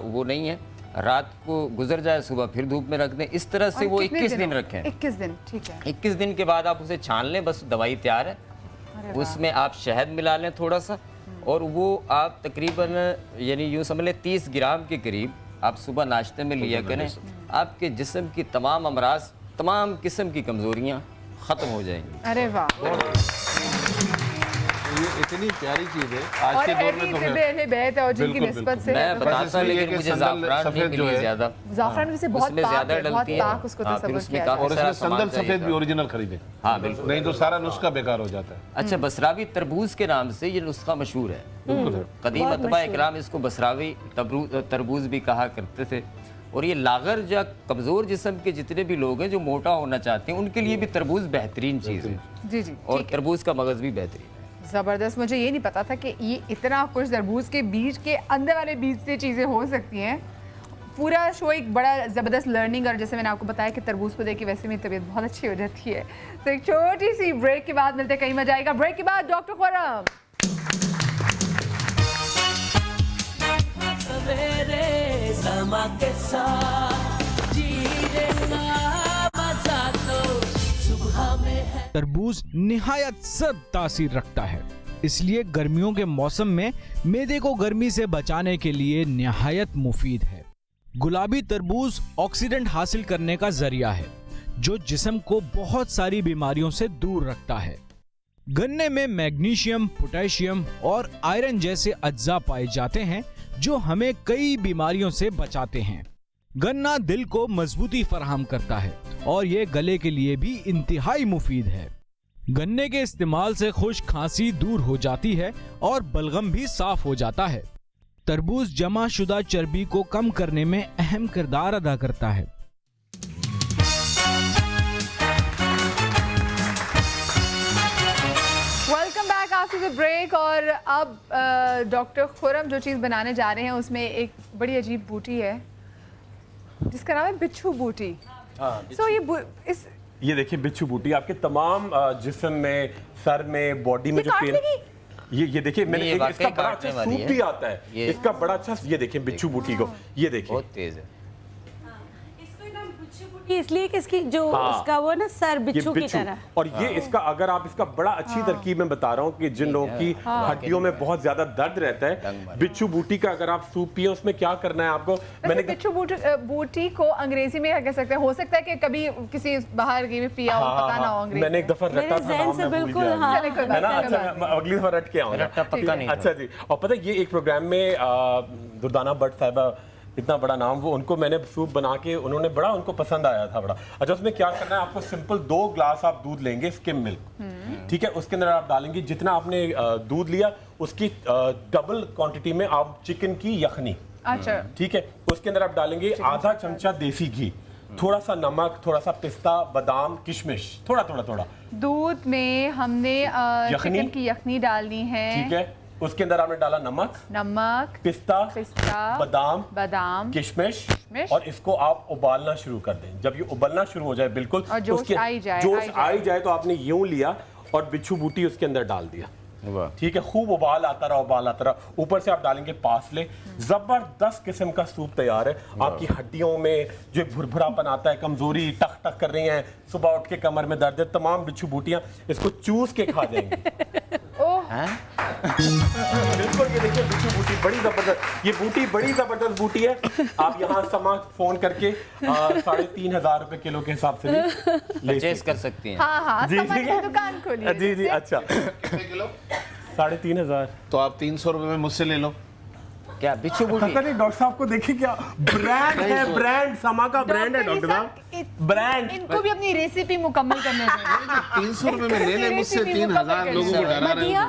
K: वो नहीं है। रात को गुजर जाए, सुबह फिर धूप में रख दें। इस तरह से वो 21 दिन रखें।
B: 21 दिन, ठीक है।
K: 21 दिन के बाद आप उसे छान लें, बस दवाई तैयार है। उसमें आप शहद मिला लें थोड़ा सा, और वो आप तकरीबन यानी यूँ समझ लें 30 ग्राम के करीब आप सुबह नाश्ते में लिया करें। आपके जिस्म की तमाम अमराज, तमाम किस्म की कमज़ोरियाँ ख़त्म हो जाएंगी।
B: अरे वाह,
C: ये इतनी प्यारी चीज़ है आज के दौर में। तो
B: है और जिनकी निस्बत से
K: मैं बताता, लेकिन मुझे ज़ाफ़रान नहीं मिली ज़्यादा।
B: ज़ाफ़रान वैसे बहुत ज़्यादा डलती है, उसको तसव्वुर किया।
C: और इसमें संदल सफ़ेद भी ओरिजिनल खरीदें।
K: हाँ बिल्कुल,
C: नहीं तो सारा नुस्खा बेकार हो जाता है।
K: अच्छा, बसरावी तरबूज के नाम से ये नुस्खा मशहूर है। कदीम अतबा इकराम इसको बसरावी तरबूज भी कहा करते थे। और ये लागर या कमज़ोर जिस्म के जितने भी लोग हैं जो मोटा होना चाहते हैं, उनके लिए भी तरबूज बेहतरीन चीज़ है।
B: जी।
K: और तरबूज का मगज़ भी बेहतरीन है।
B: ज़बरदस्त। मुझे ये नहीं पता था कि ये इतना कुछ तरबूज के बीज के अंदर वाले बीज से चीज़ें हो सकती हैं। पूरा शो एक बड़ा ज़बरदस्त लर्निंग, और जैसे मैंने आपको बताया कि तरबूज को देख के वैसे मेरी तबीयत बहुत अच्छी हो जाती है। तो एक छोटी सी ब्रेक के बाद मिलते हैं, कहीं मजा आएगा। ब्रेक के बाद डॉक्टर खुर्रम।
D: सवेरे समा के साथ जीने का मजा तो सुबह में है।
J: तरबूज निहायत सर्द तासीर रखता है, इसलिए गर्मियों के मौसम में मैदे को गर्मी से बचाने के लिए निहायत मुफीद है। गुलाबी तरबूज ऑक्सीडेंट हासिल करने का जरिया है जो जिस्म को बहुत सारी बीमारियों से दूर रखता है। गन्ने में मैग्नीशियम, पोटेशियम और आयरन जैसे अज्जा पाए जाते हैं जो हमें कई बीमारियों से बचाते हैं। गन्ना दिल को मजबूती फराहम करता है और ये गले के लिए भी इंतहाई मुफीद है। गन्ने के इस्तेमाल से खुश्क खांसी दूर हो जाती है और बलगम भी साफ हो जाता है। तरबूज जमा शुदा चर्बी को कम करने में अहम किरदार अदा करता है।
B: Welcome back after the break. और अब डॉक्टर खुर्रम जो चीज़ बनाने जा रहे हैं उसमें एक बड़ी अजीब बूटी है जिसका नाम है बिच्छू बूटी। सो
P: ये देखिए बिच्छू बूटी आपके तमाम जिस्म में, सर में, बॉडी में जो पेन, ये देखिए मैंने इसका बड़ा अच्छा सूप भी आता है, इसका बड़ा अच्छा, ये देखिए बिच्छू बूटी को, ये देखिए
K: बहुत तेज है।
L: इसलिए कि इसकी जो इसका वो ना सर बिच्छू की तरह,
P: और ये इसका अगर आप इसका बड़ा अच्छी तरकीब में बता रहा हूँ कि जिन लोगों की हड्डियों में बहुत ज्यादा दर्द रहता है, बिच्छू बूटी का अगर आप सूप पिए, उसमें क्या करना है आपको, मैंने
B: बिच्छू बूटी को अंग्रेजी में क्या कह सकते हैं, हो सकता है कि कभी किसी बाहर गई में पिया हो, पता ना हो अंग्रेजी।
P: मैंने एक दफा रटा था, अगली दफा रट के आऊंगा। अच्छा जी, और पता है ये एक प्रोग्राम में दुर्दाना भट्ट साहिबा, इतना बड़ा नाम, वो उनको मैंने सूप बना के, उन्होंने बड़ा, उनको पसंद आया था बड़ा। अच्छा उसमें क्या करना है आपको, सिंपल 2 ग्लास आप दूध लेंगे, स्किम मिल्क, ठीक है, उसके अंदर आप डालेंगे जितना आपने दूध लिया उसकी डबल क्वांटिटी में आप चिकन की यखनी,
B: अच्छा
P: ठीक है, उसके अंदर आप डालेंगे आधा चमचा देसी घी, थोड़ा सा नमक, थोड़ा सा पिस्ता, बादाम, किशमिश, थोड़ा
B: दूध में हमने चिकन की यखनी डालनी है,
P: ठीक है, उसके अंदर आपने डाला नमक, पिस्ता, बादाम, किशमिश, और इसको आप उबालना शुरू कर दें। जब ये उबलना शुरू हो जाए बिल्कुल,
B: और जोश आई जाए
P: तो आपने यूं लिया और बिच्छू बूटी उसके अंदर डाल दिया, ठीक है, खूब उबाल आता रहा, ऊपर से आप डालेंगे पासले, जबरदस्त किस्म का सूप तैयार है। आपकी हड्डियों में जो भुरभुरापन आता है, कमजोरी, टक कर रही हैं, सुबह उठ के कमर में दर्द है, तमाम बिच्छू बूटियां इसको चूस के खा जाएंगी। बिल्कुल, ये देखिए बिच्छू बूटी बड़ी जबरदस्त, ये बूटी बड़ी जबरदस्त बूटी है। आप यहाँ समा फोन करके 3,500 रुपए किलो के हिसाब से
K: परचेज कर सकती हैं।
B: हाँ, दुकान खोलिए।
P: जी, अच्छा 3,500,
C: तो आप 300 रुपए में मुझसे ले लो।
K: क्या बिच्छू बूटी?
P: पता नहीं डॉक्टर साहब को देखिए, क्या ब्रांड है, ब्रांड समा का ब्रांड है डॉक्टर साहब, ब्रांड।
B: इनको भी अपनी रेसिपी मुकम्मल करने चाहिए।
C: 300 रुपए में ले ले मुझसे, 3,000 लोगों को डरा रहे हो।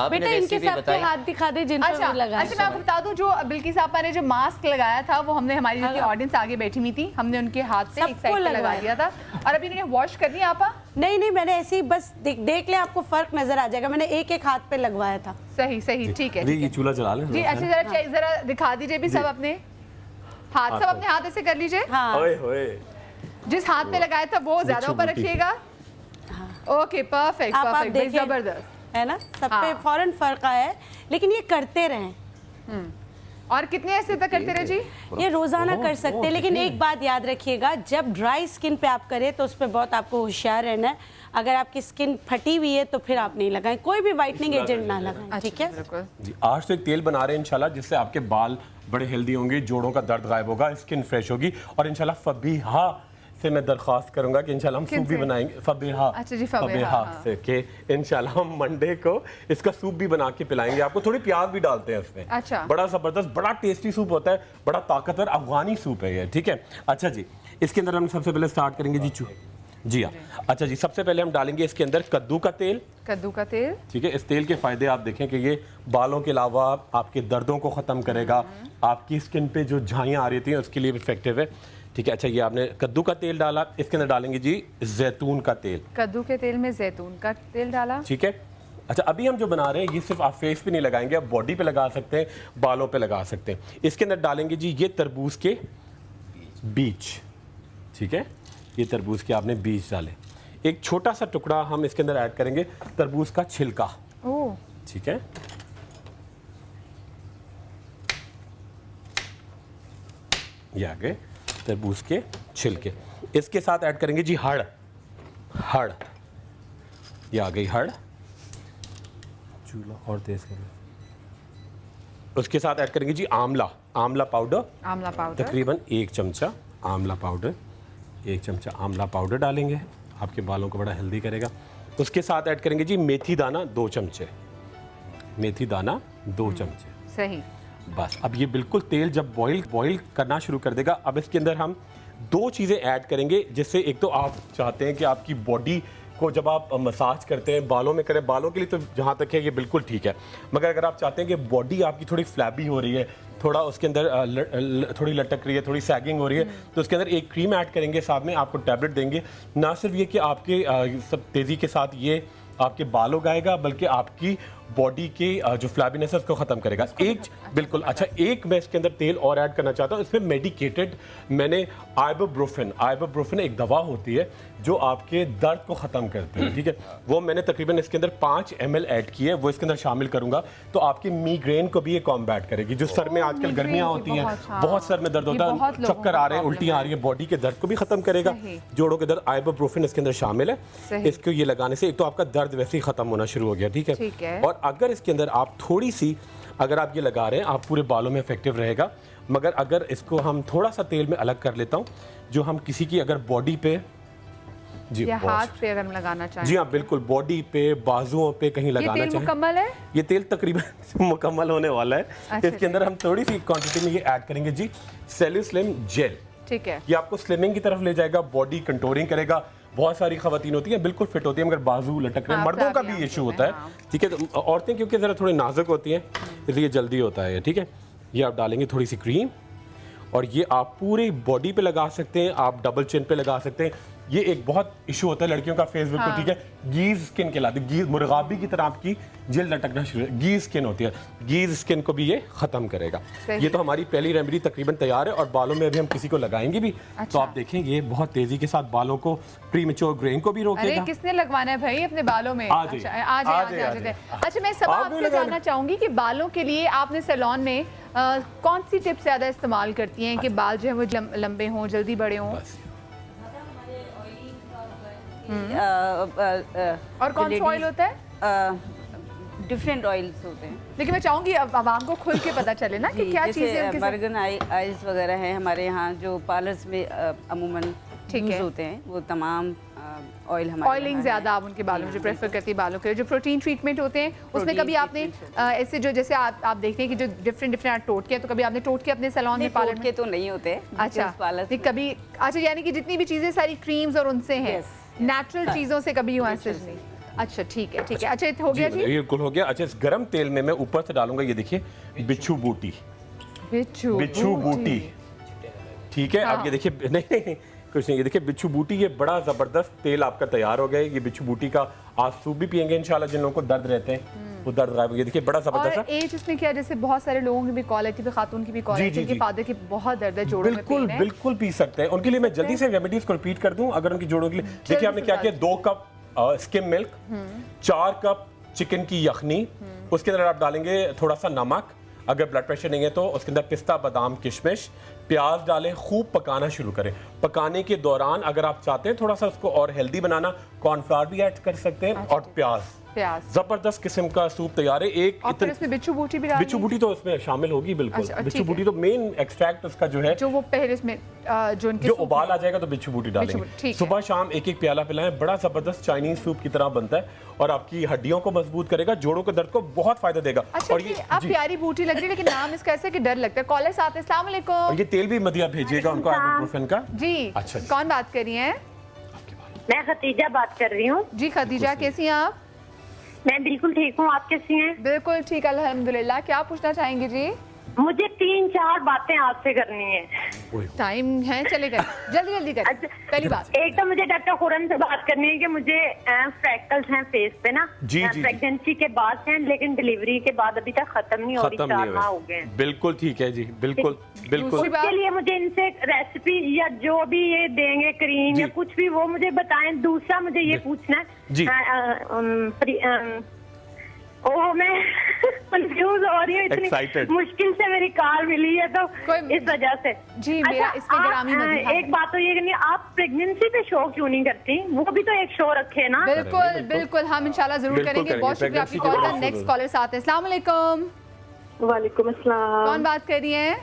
L: बेटा इनके सबके हाथ दिखा दे जिन पर लगा।
B: अच्छा मैं आपको बता दूं, जो बिल्किस आपा ने जो मास्क लगाया था वो हमने, हमारी जितनी ऑडियंस आगे बैठी हुई थी, हमने उनके हाथ से एक साइड पे लगा दिया था, और अभी इन्होंने वॉश कर दिया। आपा
L: नहीं, मैंने ऐसे ही बस देख ले, आपको फर्क नजर आ जाएगा। मैंने एक हाथ पे लगवाया था।
B: सही, ठीक है।
P: ये चूल्हा जला ले
B: जी। अच्छा जरा दिखा दीजिए भी सब अपने हाथ, सब अपने हाथ ऐसे कर लीजिए। जिस हाथ पे लगाया था वो ज्यादा ऊपर रखिएगा। ओके, परफेक्ट, जबरदस्त
L: है ना, सब पे फौरन फर्क आया है, लेकिन ये करते रहें।
B: और कितने ऐसे तक करते रहे जी?
L: ये रोजाना कर सकते हैं, लेकिन एक बात याद रखिएगा, जब ड्राई स्किन पे आप करें तो उस पर बहुत आपको होशियार रहना है। अगर आपकी स्किन फटी हुई है तो फिर आप नहीं लगाएं, कोई भी वाइटनिंग एजेंट ना लगाएं, ठीक है
P: जी। आज तो एक तेल बना रहे हैं इंशाल्लाह, जिससे आपके बाल बड़े हेल्दी होंगे, जोड़ों का दर्द गायब होगा, स्किन फ्रेश होगी, और इंशाल्लाह फबीहा से मैं दरख्वास्त करूंगा कि इंशाल्लाह हम सूप भी बनाएंगे, फबीहा।
B: अच्छा जी, फबीहा
P: से कि इंशाल्लाह हम मंडे को इसका सूप भी बना के पिलाएंगे आपको। थोड़ी प्याज भी डालते हैं इसमें।
B: अच्छा,
P: बड़ा जबरदस्त, बड़ा टेस्टी सूप होता है, बड़ा ताकतवर अफगानी सूप है ये, ठीक है। अच्छा जी, इसके अंदर हम सबसे पहले स्टार्ट करेंगे जी हाँ। अच्छा जी, सबसे पहले हम डालेंगे इसके अंदर कद्दू का तेल, ठीक है। इस तेल के फायदे आप देखें कि ये बालों के अलावा आपके दर्दों को ख़त्म करेगा, आपकी स्किन पे जो झाइयाँ आ रही थी उसके लिए इफेक्टिव है, ठीक है। अच्छा, ये आपने कद्दू का तेल डाला, इसके अंदर डालेंगे जी जैतून का तेल।
B: कद्दू के तेल में जैतून का तेल डाला,
P: ठीक है। अच्छा, अभी हम जो बना रहे हैं ये सिर्फ आप फेस पे नहीं लगाएंगे, आप बॉडी पे लगा सकते हैं, बालों पे लगा सकते हैं। इसके अंदर डालेंगे जी ये तरबूज के बीज, ठीक है। ये तरबूज के आपने बीज डाले, एक छोटा सा टुकड़ा हम इसके अंदर ऐड करेंगे तरबूज का छिलका, ठीक है। ये आ गए तरबूज के छिलके। इसके साथ ऐड करेंगे जी हड़, ये आ गई हड़, चूल्हा और तेज करें। उसके साथ ऐड करेंगे जी आंवला पाउडर, तकरीबन 1 चमचा आंवला पाउडर, 1 चमचा आंवला पाउडर डालेंगे, आपके बालों को बड़ा हेल्दी करेगा। उसके साथ ऐड करेंगे जी मेथी दाना 2 चमचे,
B: सही।
P: बस अब ये बिल्कुल तेल जब बॉईल करना शुरू कर देगा, अब इसके अंदर हम 2 चीज़ें ऐड करेंगे, जिससे एक तो आप चाहते हैं कि आपकी बॉडी को जब आप मसाज करते हैं बालों में करें, बालों के लिए तो जहाँ तक है ये बिल्कुल ठीक है, मगर अगर आप चाहते हैं कि बॉडी आपकी थोड़ी फ्लैबी हो रही है, थोड़ा उसके अंदर थोड़ी लटक रही है, थोड़ी सैगिंग हो रही है, तो उसके अंदर एक क्रीम ऐड करेंगे, साथ में आपको टैबलेट देंगे। ना सिर्फ ये कि आपके सब तेज़ी के साथ ये आपके बाल उगाएगा, बल्कि आपकी बॉडी के जो फ्लैबीनेस है उसको खत्म करेगा। एक बिल्कुल अच्छा, एक मैं इसके अंदर तेल और ऐड करना चाहता हूँ। इसमें मेडिकेटेड मैंने आइबुप्रोफेन एक दवा होती है जो आपके दर्द को ख़त्म करती है, ठीक है। वो मैंने तकरीबन इसके अंदर 5 ml ऐड की है, वो इसके अंदर शामिल करूंगा। तो आपके मीग्रेन को भी ये कॉम्बैट करेगी। जो सर में आजकल गर्मियाँ होती हैं, बहुत सर में दर्द होता है, चक्कर आ रहे हैं, उल्टियाँ आ रही है, बॉडी के दर्द को भी ख़त्म करेगा। जोड़ों के दर्द, आइबुप्रोफेन इसके अंदर शामिल है। इसको ये लगाने से एक तो आपका दर्द वैसे ही ख़त्म होना शुरू हो गया, ठीक है। और अगर इसके अंदर आप थोड़ी सी, अगर आप ये लगा रहे हैं, आप पूरे बालों में इफेक्टिव रहेगा। मगर अगर इसको हम थोड़ा सा तेल में अलग कर लेता हूँ, जो हम किसी की अगर बॉडी पे जी
B: या हाथ पे अगर लगाना चाहें,
P: जी हाँ बिल्कुल, बॉडी पे, बाजुओं पे कहीं लगाना चाहिए।
B: ये तेल मुकम्मल है? ये
P: तेल तकरीबन मुकम्मल होने वाला है।
B: अच्छा,
P: इसके अंदर हम थोड़ी सी क्वांटिटी में ये ऐड करेंगे जी, सेल्यूस्लिम जेल,
B: ठीक है।
P: ये आपको स्लिमिंग की तरफ ले जाएगा, बॉडी कंटोरिंग करेगा। बहुत सारी खवातीन होती हैं बिल्कुल फिट होती हैं, मगर बाजू लटक रहे हैं, मर्दों का भी इशू होता है, ठीक है। तो औरतें क्योंकि ज़रा थोड़ी नाजुक होती हैं, इसलिए जल्दी होता है, ठीक है। ये आप डालेंगे थोड़ी सी क्रीम, और ये आप पूरी बॉडी पे लगा सकते हैं, आप डबल चिन पे लगा सकते हैं। ये एक बहुत इशू होता है लड़कियों का फेस बिल्कुल, ठीक है। गीज स्किन कहलाती है, गीज मुर्गाबी की तरह आपकी जेल लटकना शुरू है, गीज स्किन होती है। गीज स्किन को भी ये खत्म करेगा। ये तो हमारी पहली रेमेडी तकरीबन तैयार है, और बालों में अभी हम किसी को लगाएंगे भी। तो आप देखेंगे ये बहुत तेजी के साथ बालों को, प्रीमेच्योर ग्रेइंग को भी रोकेगा।
B: अरे किसने लगवाना है भाई अपने बालों में?
P: आ जाइए।
B: अच्छा, मैं सब आपसे जानना चाहूंगी कि बालों के लिए आपने सैलून में कौन सी टिप्स ज्यादा इस्तेमाल करती हैं कि बाल जो है वो लंबे हों, जल्दी बड़े हों? और कौन सा ऑयल होता है?
R: डिफरेंट ऑयल्स होते हैं,
B: लेकिन मैं चाहूंगी अब आवाम को खुल के पता चले ना कि क्या चीज़ें।
R: बर्गन ऑयल्स वगैरह हैं हमारे यहाँ जो पार्लर्स में अमूमन यूज होते हैं, वो तमाम ऑयल हमारे
B: ऑयलिंग ज़्यादा आप उनके बालों में जो प्रेफर करती है बालों के। जो प्रोटीन ट्रीटमेंट होते हैं उसमें कभी आपने ऐसे जो जैसे आप देखते हैं कि जो डिफरेंट टोटके हैं, तो कभी आपने टोटके अपने सैलून में पार्लर
R: के तो नहीं होते?
B: अच्छा, कभी अच्छा, यानी कि जितनी भी चीज़ें सारी क्रीम्स और उनसे हैं, नेचुरल चीज़ों से कभी यूँ नहीं। अच्छा ठीक है, ठीक है। अच्छा हो गया जी,
P: ये कुल हो गया। अच्छा, इस गरम तेल में मैं ऊपर से डालूंगा, ये देखिए बिच्छू बूटी, बिच्छू बूटी, ठीक है। अब ये देखिए, नहीं कुछ नहीं, ये देखिए बिच्छू बूटी, ये बड़ा जबरदस्त तेल आपका तैयार हो गया। ये बिच्छू बूटी का आप सूप भी पियेंगे इंशाल्लाह। जिन लोगों को दर्द रहते हैं वो दर्द गायब हो गया। देखिए बड़ा जबरदस्त।
B: और एज इसमें क्या, जैसे बहुत सारे लोगों की भी कॉल आती है, खातून की भी कॉल आती है कि फादर की बहुत दर्द है, जोड़ों में पेन है।
P: बिल्कुल पी सकते हैं। उनके लिए मैं जल्दी से रेमेडीज को रिपीट कर दूं, अगर उनकी जोड़ों के लिए। देखिए आपने क्या किया, 2 cup skim milk, 4 cup chicken की यखनी, उसके अंदर आप डालेंगे थोड़ा सा नमक, अगर ब्लड प्रेशर नहीं है तो उसके अंदर पिस्ता, बादाम, किशमिश, प्याज डालें, खूब पकाना शुरू करें। पकाने के दौरान अगर आप चाहते हैं थोड़ा सा उसको और हेल्दी बनाना, कॉर्नफ्लावर भी ऐड कर सकते हैं, और प्याज। जबरदस्त किस्म का सूप तैयार है। एक
B: इसमें बिच्छू बूटी भी,
P: बिच्छू बूटी तो इसमें शामिल होगी बिल्कुल। बिच्छू बूटी तो मेन एक्सट्रैक्ट उसका जो है,
B: जो वो पहले इसमें जो
P: उबाल आ जाएगा तो बिच्छू बूटी डालेंगे। सुबह शाम एक प्याला पिलाएं, बड़ा जबरदस्त चाइनीज सूप की तरह बनता है, और आपकी हड्डियों को मजबूत करेगा, जोड़ों के दर्द को बहुत फायदा देगा।
B: और ये आप प्यारी बूटी लग रही है, लेकिन नाम इसका ऐसे कि डर लगता है। कॉलर साथ है, अस्सलाम वालेकुम।
P: और ये तेल भी मदिया भेजिएगा उनको, आइबुप्रोफेन का
B: जी।
P: अच्छा,
B: कौन बात कर रही हैं?
N: मैं खतीजा बात कर रही हूँ।
B: जी खतीजा, कैसी हैं आप?
N: मैं बिल्कुल ठीक हूँ, आप कैसी हैं?
B: बिल्कुल ठीक, अल्हम्दुलिल्लाह। क्या पूछना चाहेंगे जी?
N: मुझे 3-4 बातें आपसे करनी है।
B: टाइम है, चलेगा, जल्दी जल्दी करें।
N: अच्छा,
B: पहली बात,
N: एक तो मुझे डॉक्टर खुरम से बात करनी है कि मुझे फ्रैक्टल्स हैं फेस पे ना, प्रेगनेंसी के बाद हैं, लेकिन डिलीवरी के बाद अभी तक खत्म नहीं हो रही, 4 माह हो गए।
P: बिल्कुल ठीक है जी, बिल्कुल बिल्कुल।
N: उसके लिए मुझे इनसे रेसिपी या जो भी ये देंगे क्रीम या कुछ भी, वो मुझे बताएं। दूसरा मुझे ये पूछना है, ओह मैं कंफ्यूज हो रही हूँ, इतनी मुश्किल से मेरी कार मिली है तो इस वजह से।
B: जी मेरा इसमें ग्रामी मदीहा।
N: एक बात तो ये कि आप प्रेगनेंसी पे शो क्यों नहीं करती? वो भी तो एक शो रखे ना।
B: बिल्कुल बिल्कुल, हम इंशाल्लाह जरूर करेंगे। बहुत शुक्रिया आपकी कॉल का। नेक्स्ट कॉलर साथ है। अस्सलाम वालेकुम।
M: वालेकुम अस्सलाम।
B: कौन बात कर रही हैं?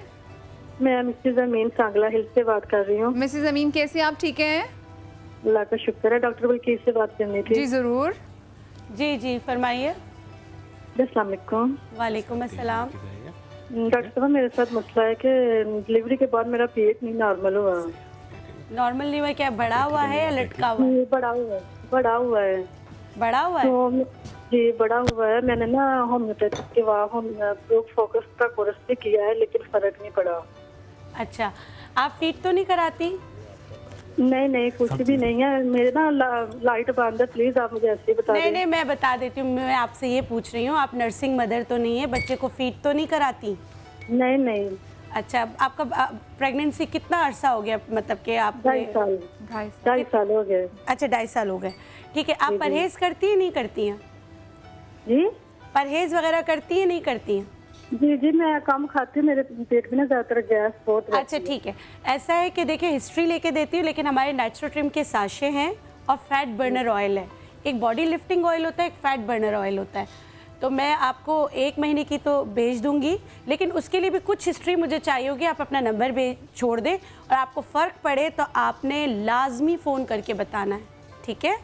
M: मैं मिसेस अमीन सांगला हिल से बात कर रही हूँ।
B: मिसेस अमीन कैसी हैं आप? ठीक हैं,
M: अल्लाह का शुक्र है। डॉक्टर बल्कीस से बात करनी थी।
B: जी जरूर।
L: जी जी फरमाइए।
M: अस्सलाम वालेकुम।
L: वालेकुम अस्सलाम।
M: डॉक्टर साहब मेरे साथ मसला है कि डिलीवरी के बाद मेरा पेट नहीं नॉर्मल हुआ।
L: नॉर्मल नहीं हुआ? क्या बड़ा हुआ है या लटका हुआ है?
M: बड़ा हुआ है। बड़ा हुआ है।
L: बड़ा हुआ है?
M: तो जी बड़ा हुआ है। मैंने ना होम्योपैथी के बाद फोकस का कोर्स भी किया है, लेकिन फर्क नहीं पड़ा।
L: अच्छा, आप फीड तो नहीं कराती?
M: नहीं नहीं कुछ भी नहीं है, मेरे ना लाइट बंद है, प्लीज आप मुझे ऐसे बता
L: नहीं
M: दें।
L: नहीं, मैं बता देती हूँ। मैं आपसे ये पूछ रही हूँ, आप नर्सिंग मदर तो नहीं है, बच्चे को फीड तो नहीं कराती?
M: नहीं नहीं।
L: अच्छा, आपका प्रेगनेंसी कितना अरसा हो गया, मतलब कि आप?
M: 2.5 साल। 2.5 साल हो गए।
L: अच्छा, 2.5 साल हो गए, ठीक है। आप परहेज करती है नहीं करती हैं?
M: जी,
L: परहेज वगैरह करती है नहीं करती हैं?
M: जी जी, मैं कम खाती हूँ, मेरे पेट में ना ज्यादातर गैस बहुत रहती
L: अच्छा ठीक है, ऐसा है कि देखिए हिस्ट्री लेके देती हूँ, लेकिन हमारे नेचुरोट्रिम के साशे हैं और फैट बर्नर ऑयल है। एक बॉडी लिफ्टिंग ऑयल होता है, एक फैट बर्नर ऑयल होता है। तो मैं आपको 1 महीने की तो भेज दूंगी, लेकिन उसके लिए भी कुछ हिस्ट्री मुझे चाहिए होगी। आप अपना नंबर छोड़ दें और आपको फ़र्क पड़े तो आपने लाजमी फ़ोन करके बताना है, ठीक है?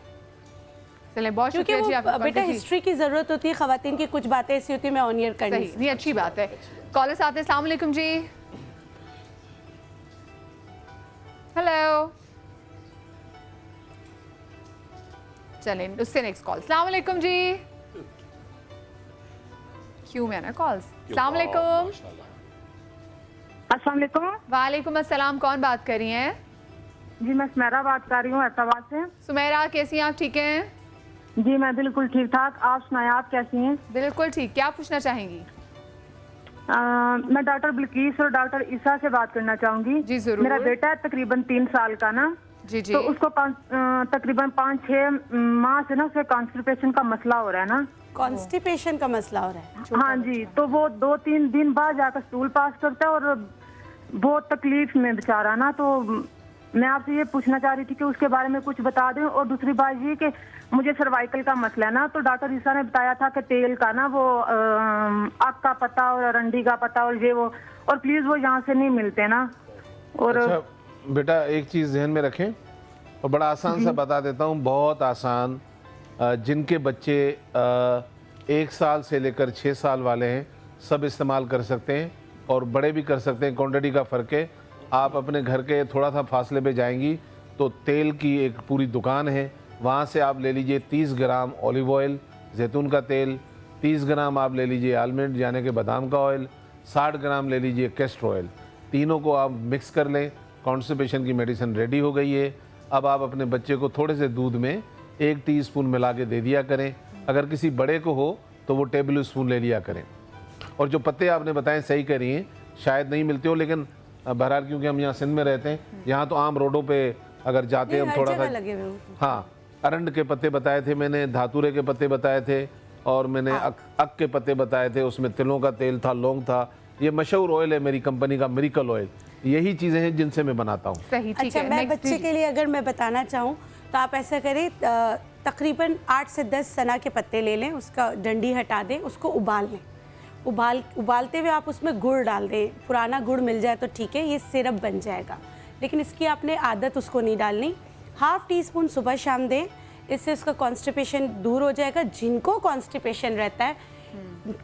B: चले, बहुत
L: क्योंकि
B: शुक्रिया जी
L: वो
B: आपका।
L: बेटा हिस्ट्री की ज़रूरत होती है, ख़वातीन की कुछ बातें ऐसी होती है मैं ऑन ईयर करनी।
B: नहीं, अच्छी बात है। कॉलर साथ हैं, अस्सलाम वालेकुम जी। हेलो, चलें उससे नेक्स्ट कॉल। अस्सलाम वालेकुम जी। क्यों में ना कॉल्स। अस्सलाम वालेकुम।
M: अस्सलाम वालेकुम।
B: वालेकुम अस्सलाम, कौन बात कर रही हैं?
M: जी मैं सुमेरा बात कर रही हूँ हैदराबाद से।
B: सुमेरा, कैसी हैं आप? ठीक हैं
M: जी, मैं बिल्कुल ठीक ठाक, आप सुनाएं, आप कैसी हैं?
B: बिल्कुल ठीक। क्या पूछना चाहेंगी?
M: मैं डॉक्टर बिल्किस और डॉक्टर ईसा से बात करना चाहूंगी।
B: जी जरूर।
M: मेरा बेटा है तकरीबन 3 साल का ना।
B: जी जी।
M: तो उसको तकरीबन 5-6 माह से ना उसे कॉन्स्टिपेशन का मसला हो रहा है ना।
L: कॉन्स्टिपेशन का मसला हो रहा है?
M: हाँ जी, तो वो 2-3 दिन बाद जाकर स्टूल पास करता है और बहुत तकलीफ में बेचारा ना। तो मैं आपसे ये पूछना चाह रही थी कि उसके बारे में कुछ बता दें। और दूसरी बात ये कि मुझे सर्वाइकल का मसला है ना, तो डॉक्टर ईसा ने बताया था कि तेल का ना वो आक का पत्ता और अरंडी का पत्ता और ये वो, और प्लीज वो यहाँ से नहीं मिलते ना। और
C: अच्छा बेटा, एक चीज़ ध्यान में रखें और बड़ा आसान सा बता देता हूँ, बहुत आसान। जिनके बच्चे 1 साल से लेकर 6 साल वाले हैं सब इस्तेमाल कर सकते हैं और बड़े भी कर सकते हैं, क्वांटिटी का फ़र्क है। आप अपने घर के थोड़ा सा फासले पे जाएंगी तो तेल की एक पूरी दुकान है, वहाँ से आप ले लीजिए 30 ग्राम ऑलिव ऑयल, जैतून का तेल, 30 ग्राम आप ले लीजिए आलमंड यानी कि बादाम का ऑयल, 60 ग्राम ले लीजिए कैस्टर ऑयल। तीनों को आप मिक्स कर लें, कॉन्स्टिपेशन की मेडिसिन रेडी हो गई है। अब आप अपने बच्चे को थोड़े से दूध में 1 टीस्पून मिला के दे दिया करें। अगर किसी बड़े को हो तो वो टेबल स्पून ले लिया करें। और जो पत्ते आपने बताए सही करी हैं, शायद नहीं मिलते हो, लेकिन बहरहाल क्योंकि हम यहाँ सिंध में रहते हैं, यहाँ तो आम रोडों पे अगर जाते हैं हम थोड़ा सा, हाँ, अरंड के पत्ते बताए थे मैंने, धातुरे के पत्ते बताए थे और मैंने अक के पत्ते बताए थे, उसमें तिलों का तेल था, लौंग था। ये मशहूर ऑयल है मेरी कंपनी का, मिरेकल ऑयल। यही चीज़ें हैं जिनसे मैं बनाता हूँ।
L: अच्छा, मैं बच्चे के लिए अगर मैं बताना चाहूँ तो आप ऐसा करें, तकरीबन 8 से 10 सना के पत्ते ले लें, उसका डंडी हटा दें, उसको उबाल लें। उबालते हुए आप उसमें गुड़ डाल दें, पुराना गुड़ मिल जाए तो ठीक है, ये सिरप बन जाएगा। लेकिन इसकी आपने आदत उसको नहीं डालनी। 1/2 टीस्पून सुबह शाम दें, इससे उसका कॉन्स्टिपेशन दूर हो जाएगा। जिनको कॉन्स्टिपेशन रहता है,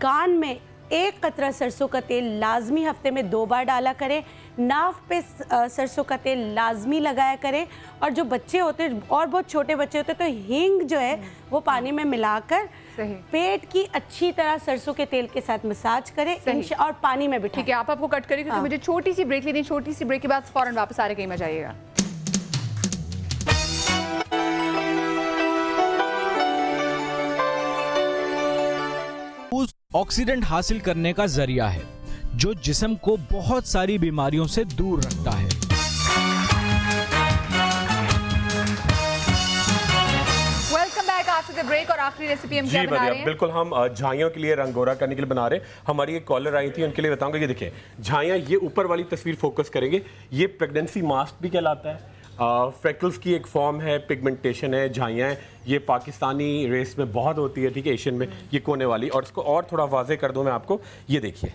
L: कान में 1 कतरा सरसों का तेल लाजमी हफ्ते में 2 बार डाला करें। नाफ पे सरसों का तेल लाजमी लगाया करें। और जो बच्चे होते हैं और बहुत छोटे बच्चे होते हैं तो हींग जो है वो पानी में मिलाकर पेट की अच्छी तरह सरसों के तेल के साथ मसाज करें और पानी में बिठाएं।
B: ठीक है, आपको कट करें क्योंकि मुझे छोटी सी ब्रेक लेनी है। छोटी सी ब्रेक के बाद फौरन वापस आ रहे, कहीं मत जाइएगा।
J: ऑक्सीडेंट हासिल करने का जरिया है जो जिस्म को बहुत सारी बीमारियों से दूर रखता है।
B: Welcome back after the break. और आखिरी रेसिपी हम क्या बना रहे हैं?
P: बिल्कुल, हम झाइयों के लिए रंग गोरा करने के लिए बना रहे हैं। हमारी एक कॉलर आई थी, उनके लिए बताऊंगा। ये देखिए झाइयाँ, ये ऊपर वाली तस्वीर फोकस करेंगे, ये प्रेगनेंसी मास्क भी कहलाता है। फ्रेकल्स की एक फॉर्म है, पिगमेंटेशन है, झाइयाँ हैं। ये पाकिस्तानी रेस में बहुत होती है, ठीक है, एशियन में, ये कोने वाली। और इसको और थोड़ा वाजे कर दूं मैं आपको, ये देखिए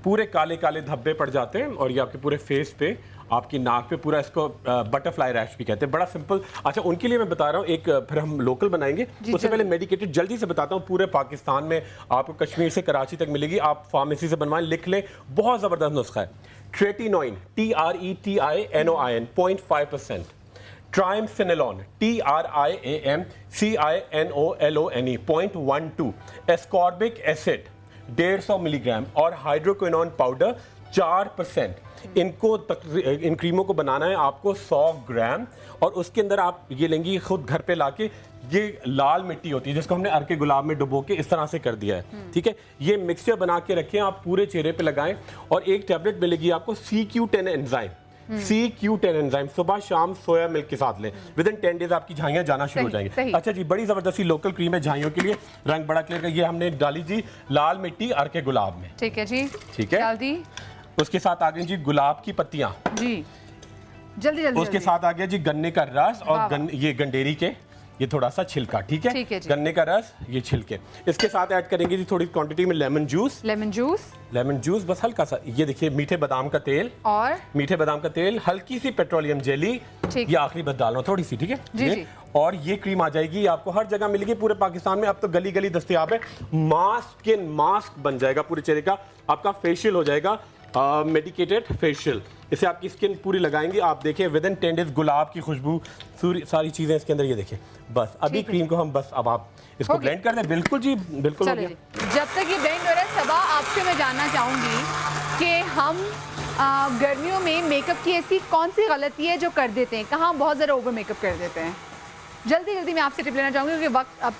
P: पूरे काले काले धब्बे पड़ जाते हैं और ये आपके पूरे फेस पे, आपकी नाक पे पूरा, इसको बटरफ्लाई रैश भी कहते हैं। बड़ा सिंपल। अच्छा, उनके लिए मैं बता रहा हूँ, एक फिर हम लोकल बनाएंगे, उससे पहले मेडिकेटेड जल्दी से बताता हूँ। पूरे पाकिस्तान में आपको कश्मीर से कराची तक मिलेगी, आप फार्मेसी से बनवाएं, लिख लें, बहुत ज़बरदस्त नुस्खा है। Tretinoin, TRETINOIN 0.5%, ट्राइमफेनिलॉन, TRIAMCINOLONE 0.12, ascorbic acid 150 milligram और हाइड्रोक्विनोन पाउडर 4%। इन क्रीमों को बनाना है आपको 100 ग्राम, और उसके अंदर आप ये लेंगी खुद घर पे लाके, ये लाल मिट्टी होती है जिसको हमने अर्के गुलाब में डुबो के इस तरह से कर दिया है, ठीक है। ये मिक्सचर बना के रखें, आप पूरे चेहरे पे लगाएं, और एक टैबलेट मिलेगी आपको CQ10 एंजाइम। CQ10 एंजाइम सुबह शाम सोया मिल्क के साथ लें, विद इन 10 डेज आपकी झाइयां जाना शुरू हो जाएंगी। अच्छा जी, बड़ी जबरदस्ती लोकल क्रीम है झाइयों के लिए, रंग बड़ा क्लियर का। ये हमने डाली जी लाल मिट्टी अर्के गुलाब में,
B: ठीक है जी,
P: ठीक है।
B: डाल दी।
P: उसके साथ आ गई जी गुलाब की पत्तियां
B: जी, जल्दी जल्दी।
P: उसके साथ आ गया जी गन्ने का रस, और ये गंडेरी के ये थोड़ा सा छिलका, ठीक है, गन्ने का रस, ये छिलके। इसके साथ ऐड करेंगे जी थोड़ी क्वांटिटी में लेमन जूस। लेमन जूस बस हल्का सा। ये देखिए मीठे बादाम का तेल, और मीठे बादाम का तेल, हल्की सी पेट्रोलियम जेली, ये आखिरी बस डालना थोड़ी सी, ठीक है जी। और ये क्रीम आ जाएगी आपको हर जगह मिलेगी पूरे पाकिस्तान में, अब तो गली गली दस्तयाब है। मास्क बन जाएगा पूरे चेहरे का, आपका फेशियल हो जाएगा मेडिकेटेड फेशियल। इसे आपकी स्किन पूरी लगाएंगे, आप देखिए विद इन 10 डेज गुलाब की खुशबू, सारी चीजें इसके अंदर। ये देखिए बस अभी क्रीम को हम बस अब आप इसको ब्लेंड कर दें। बिल्कुल जी, बिल्कुल हो गया।
B: जब तक ये ब्लेंड हो रहा है, सबा आपसे मैं जानना चाहूंगी कि हम गर्मियों में मेकअप की ऐसी कौन सी गलती है जो कर देते हैं, कहाँ बहुत ज़्यादा ओवर मेकअप कर देते हैं? जल्दी जल्दी मैं आपसे टिप लेना चाहूँगी क्योंकि वक्त अब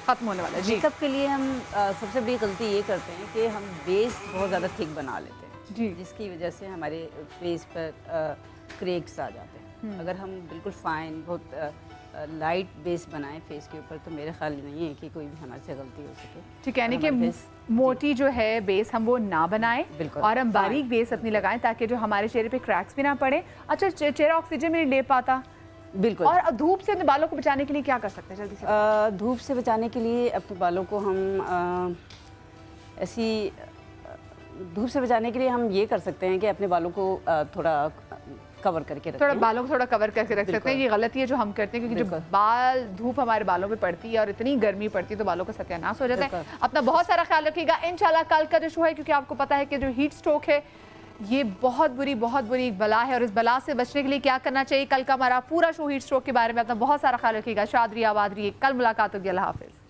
B: खत्म होने वाला है। जी,
R: मेकअप के लिए हम सबसे बड़ी गलती ये करते हैं कि हम बेस बहुत ज़्यादा थिक बना लेते हैं जी, जिसकी वजह से हमारे फेस पर क्रेक्स आ जाते हैं। अगर हम बिल्कुल फाइन बहुत लाइट बेस बनाएं फेस के ऊपर, तो मेरे ख्याल नहीं है कि कोई भी हमारे से गलती हो सके।
B: ठीक है, यानी कि मोटी जो है बेस हम वो ना बनाएं और हम बारीक बेस अपनी लगाएं ताकि जो हमारे चेहरे पे क्रैक्स भी ना पड़े। अच्छा, चेहरा ऑक्सीजन में नहीं ले पाता,
R: बिल्कुल।
B: और धूप से अपने बालों को बचाने के लिए क्या कर सकते हैं? जल्दी से।
R: धूप से बचाने के लिए अपने बालों को हम धूप से बचाने के लिए हम ये कर सकते हैं कि अपने बालों को थोड़ा कवर करके रखें।
B: थोड़ा बालों को थोड़ा कवर करके रख सकते हैं। ये गलती है जो हम करते हैं, क्योंकि जो बाल धूप हमारे बालों पे पड़ती है और इतनी गर्मी पड़ती है तो बालों का सत्यानाश हो जाता है। अपना बहुत सारा ख्याल रखिएगा। इंशाल्लाह कल का जो शो है, क्योंकि आपको पता है कि जो हीट स्ट्रोक है ये बहुत बुरी एक बला है, और इस बला से बचने के लिए क्या करना चाहिए, कल का हमारा पूरा शो हीट स्ट्रोक के बारे में। अपना बहुत सारा ख्याल रखिएगा। शाद रहिए, आबाद रहिए। कल मुलाकात होगी। अल्लाह हाफिज़।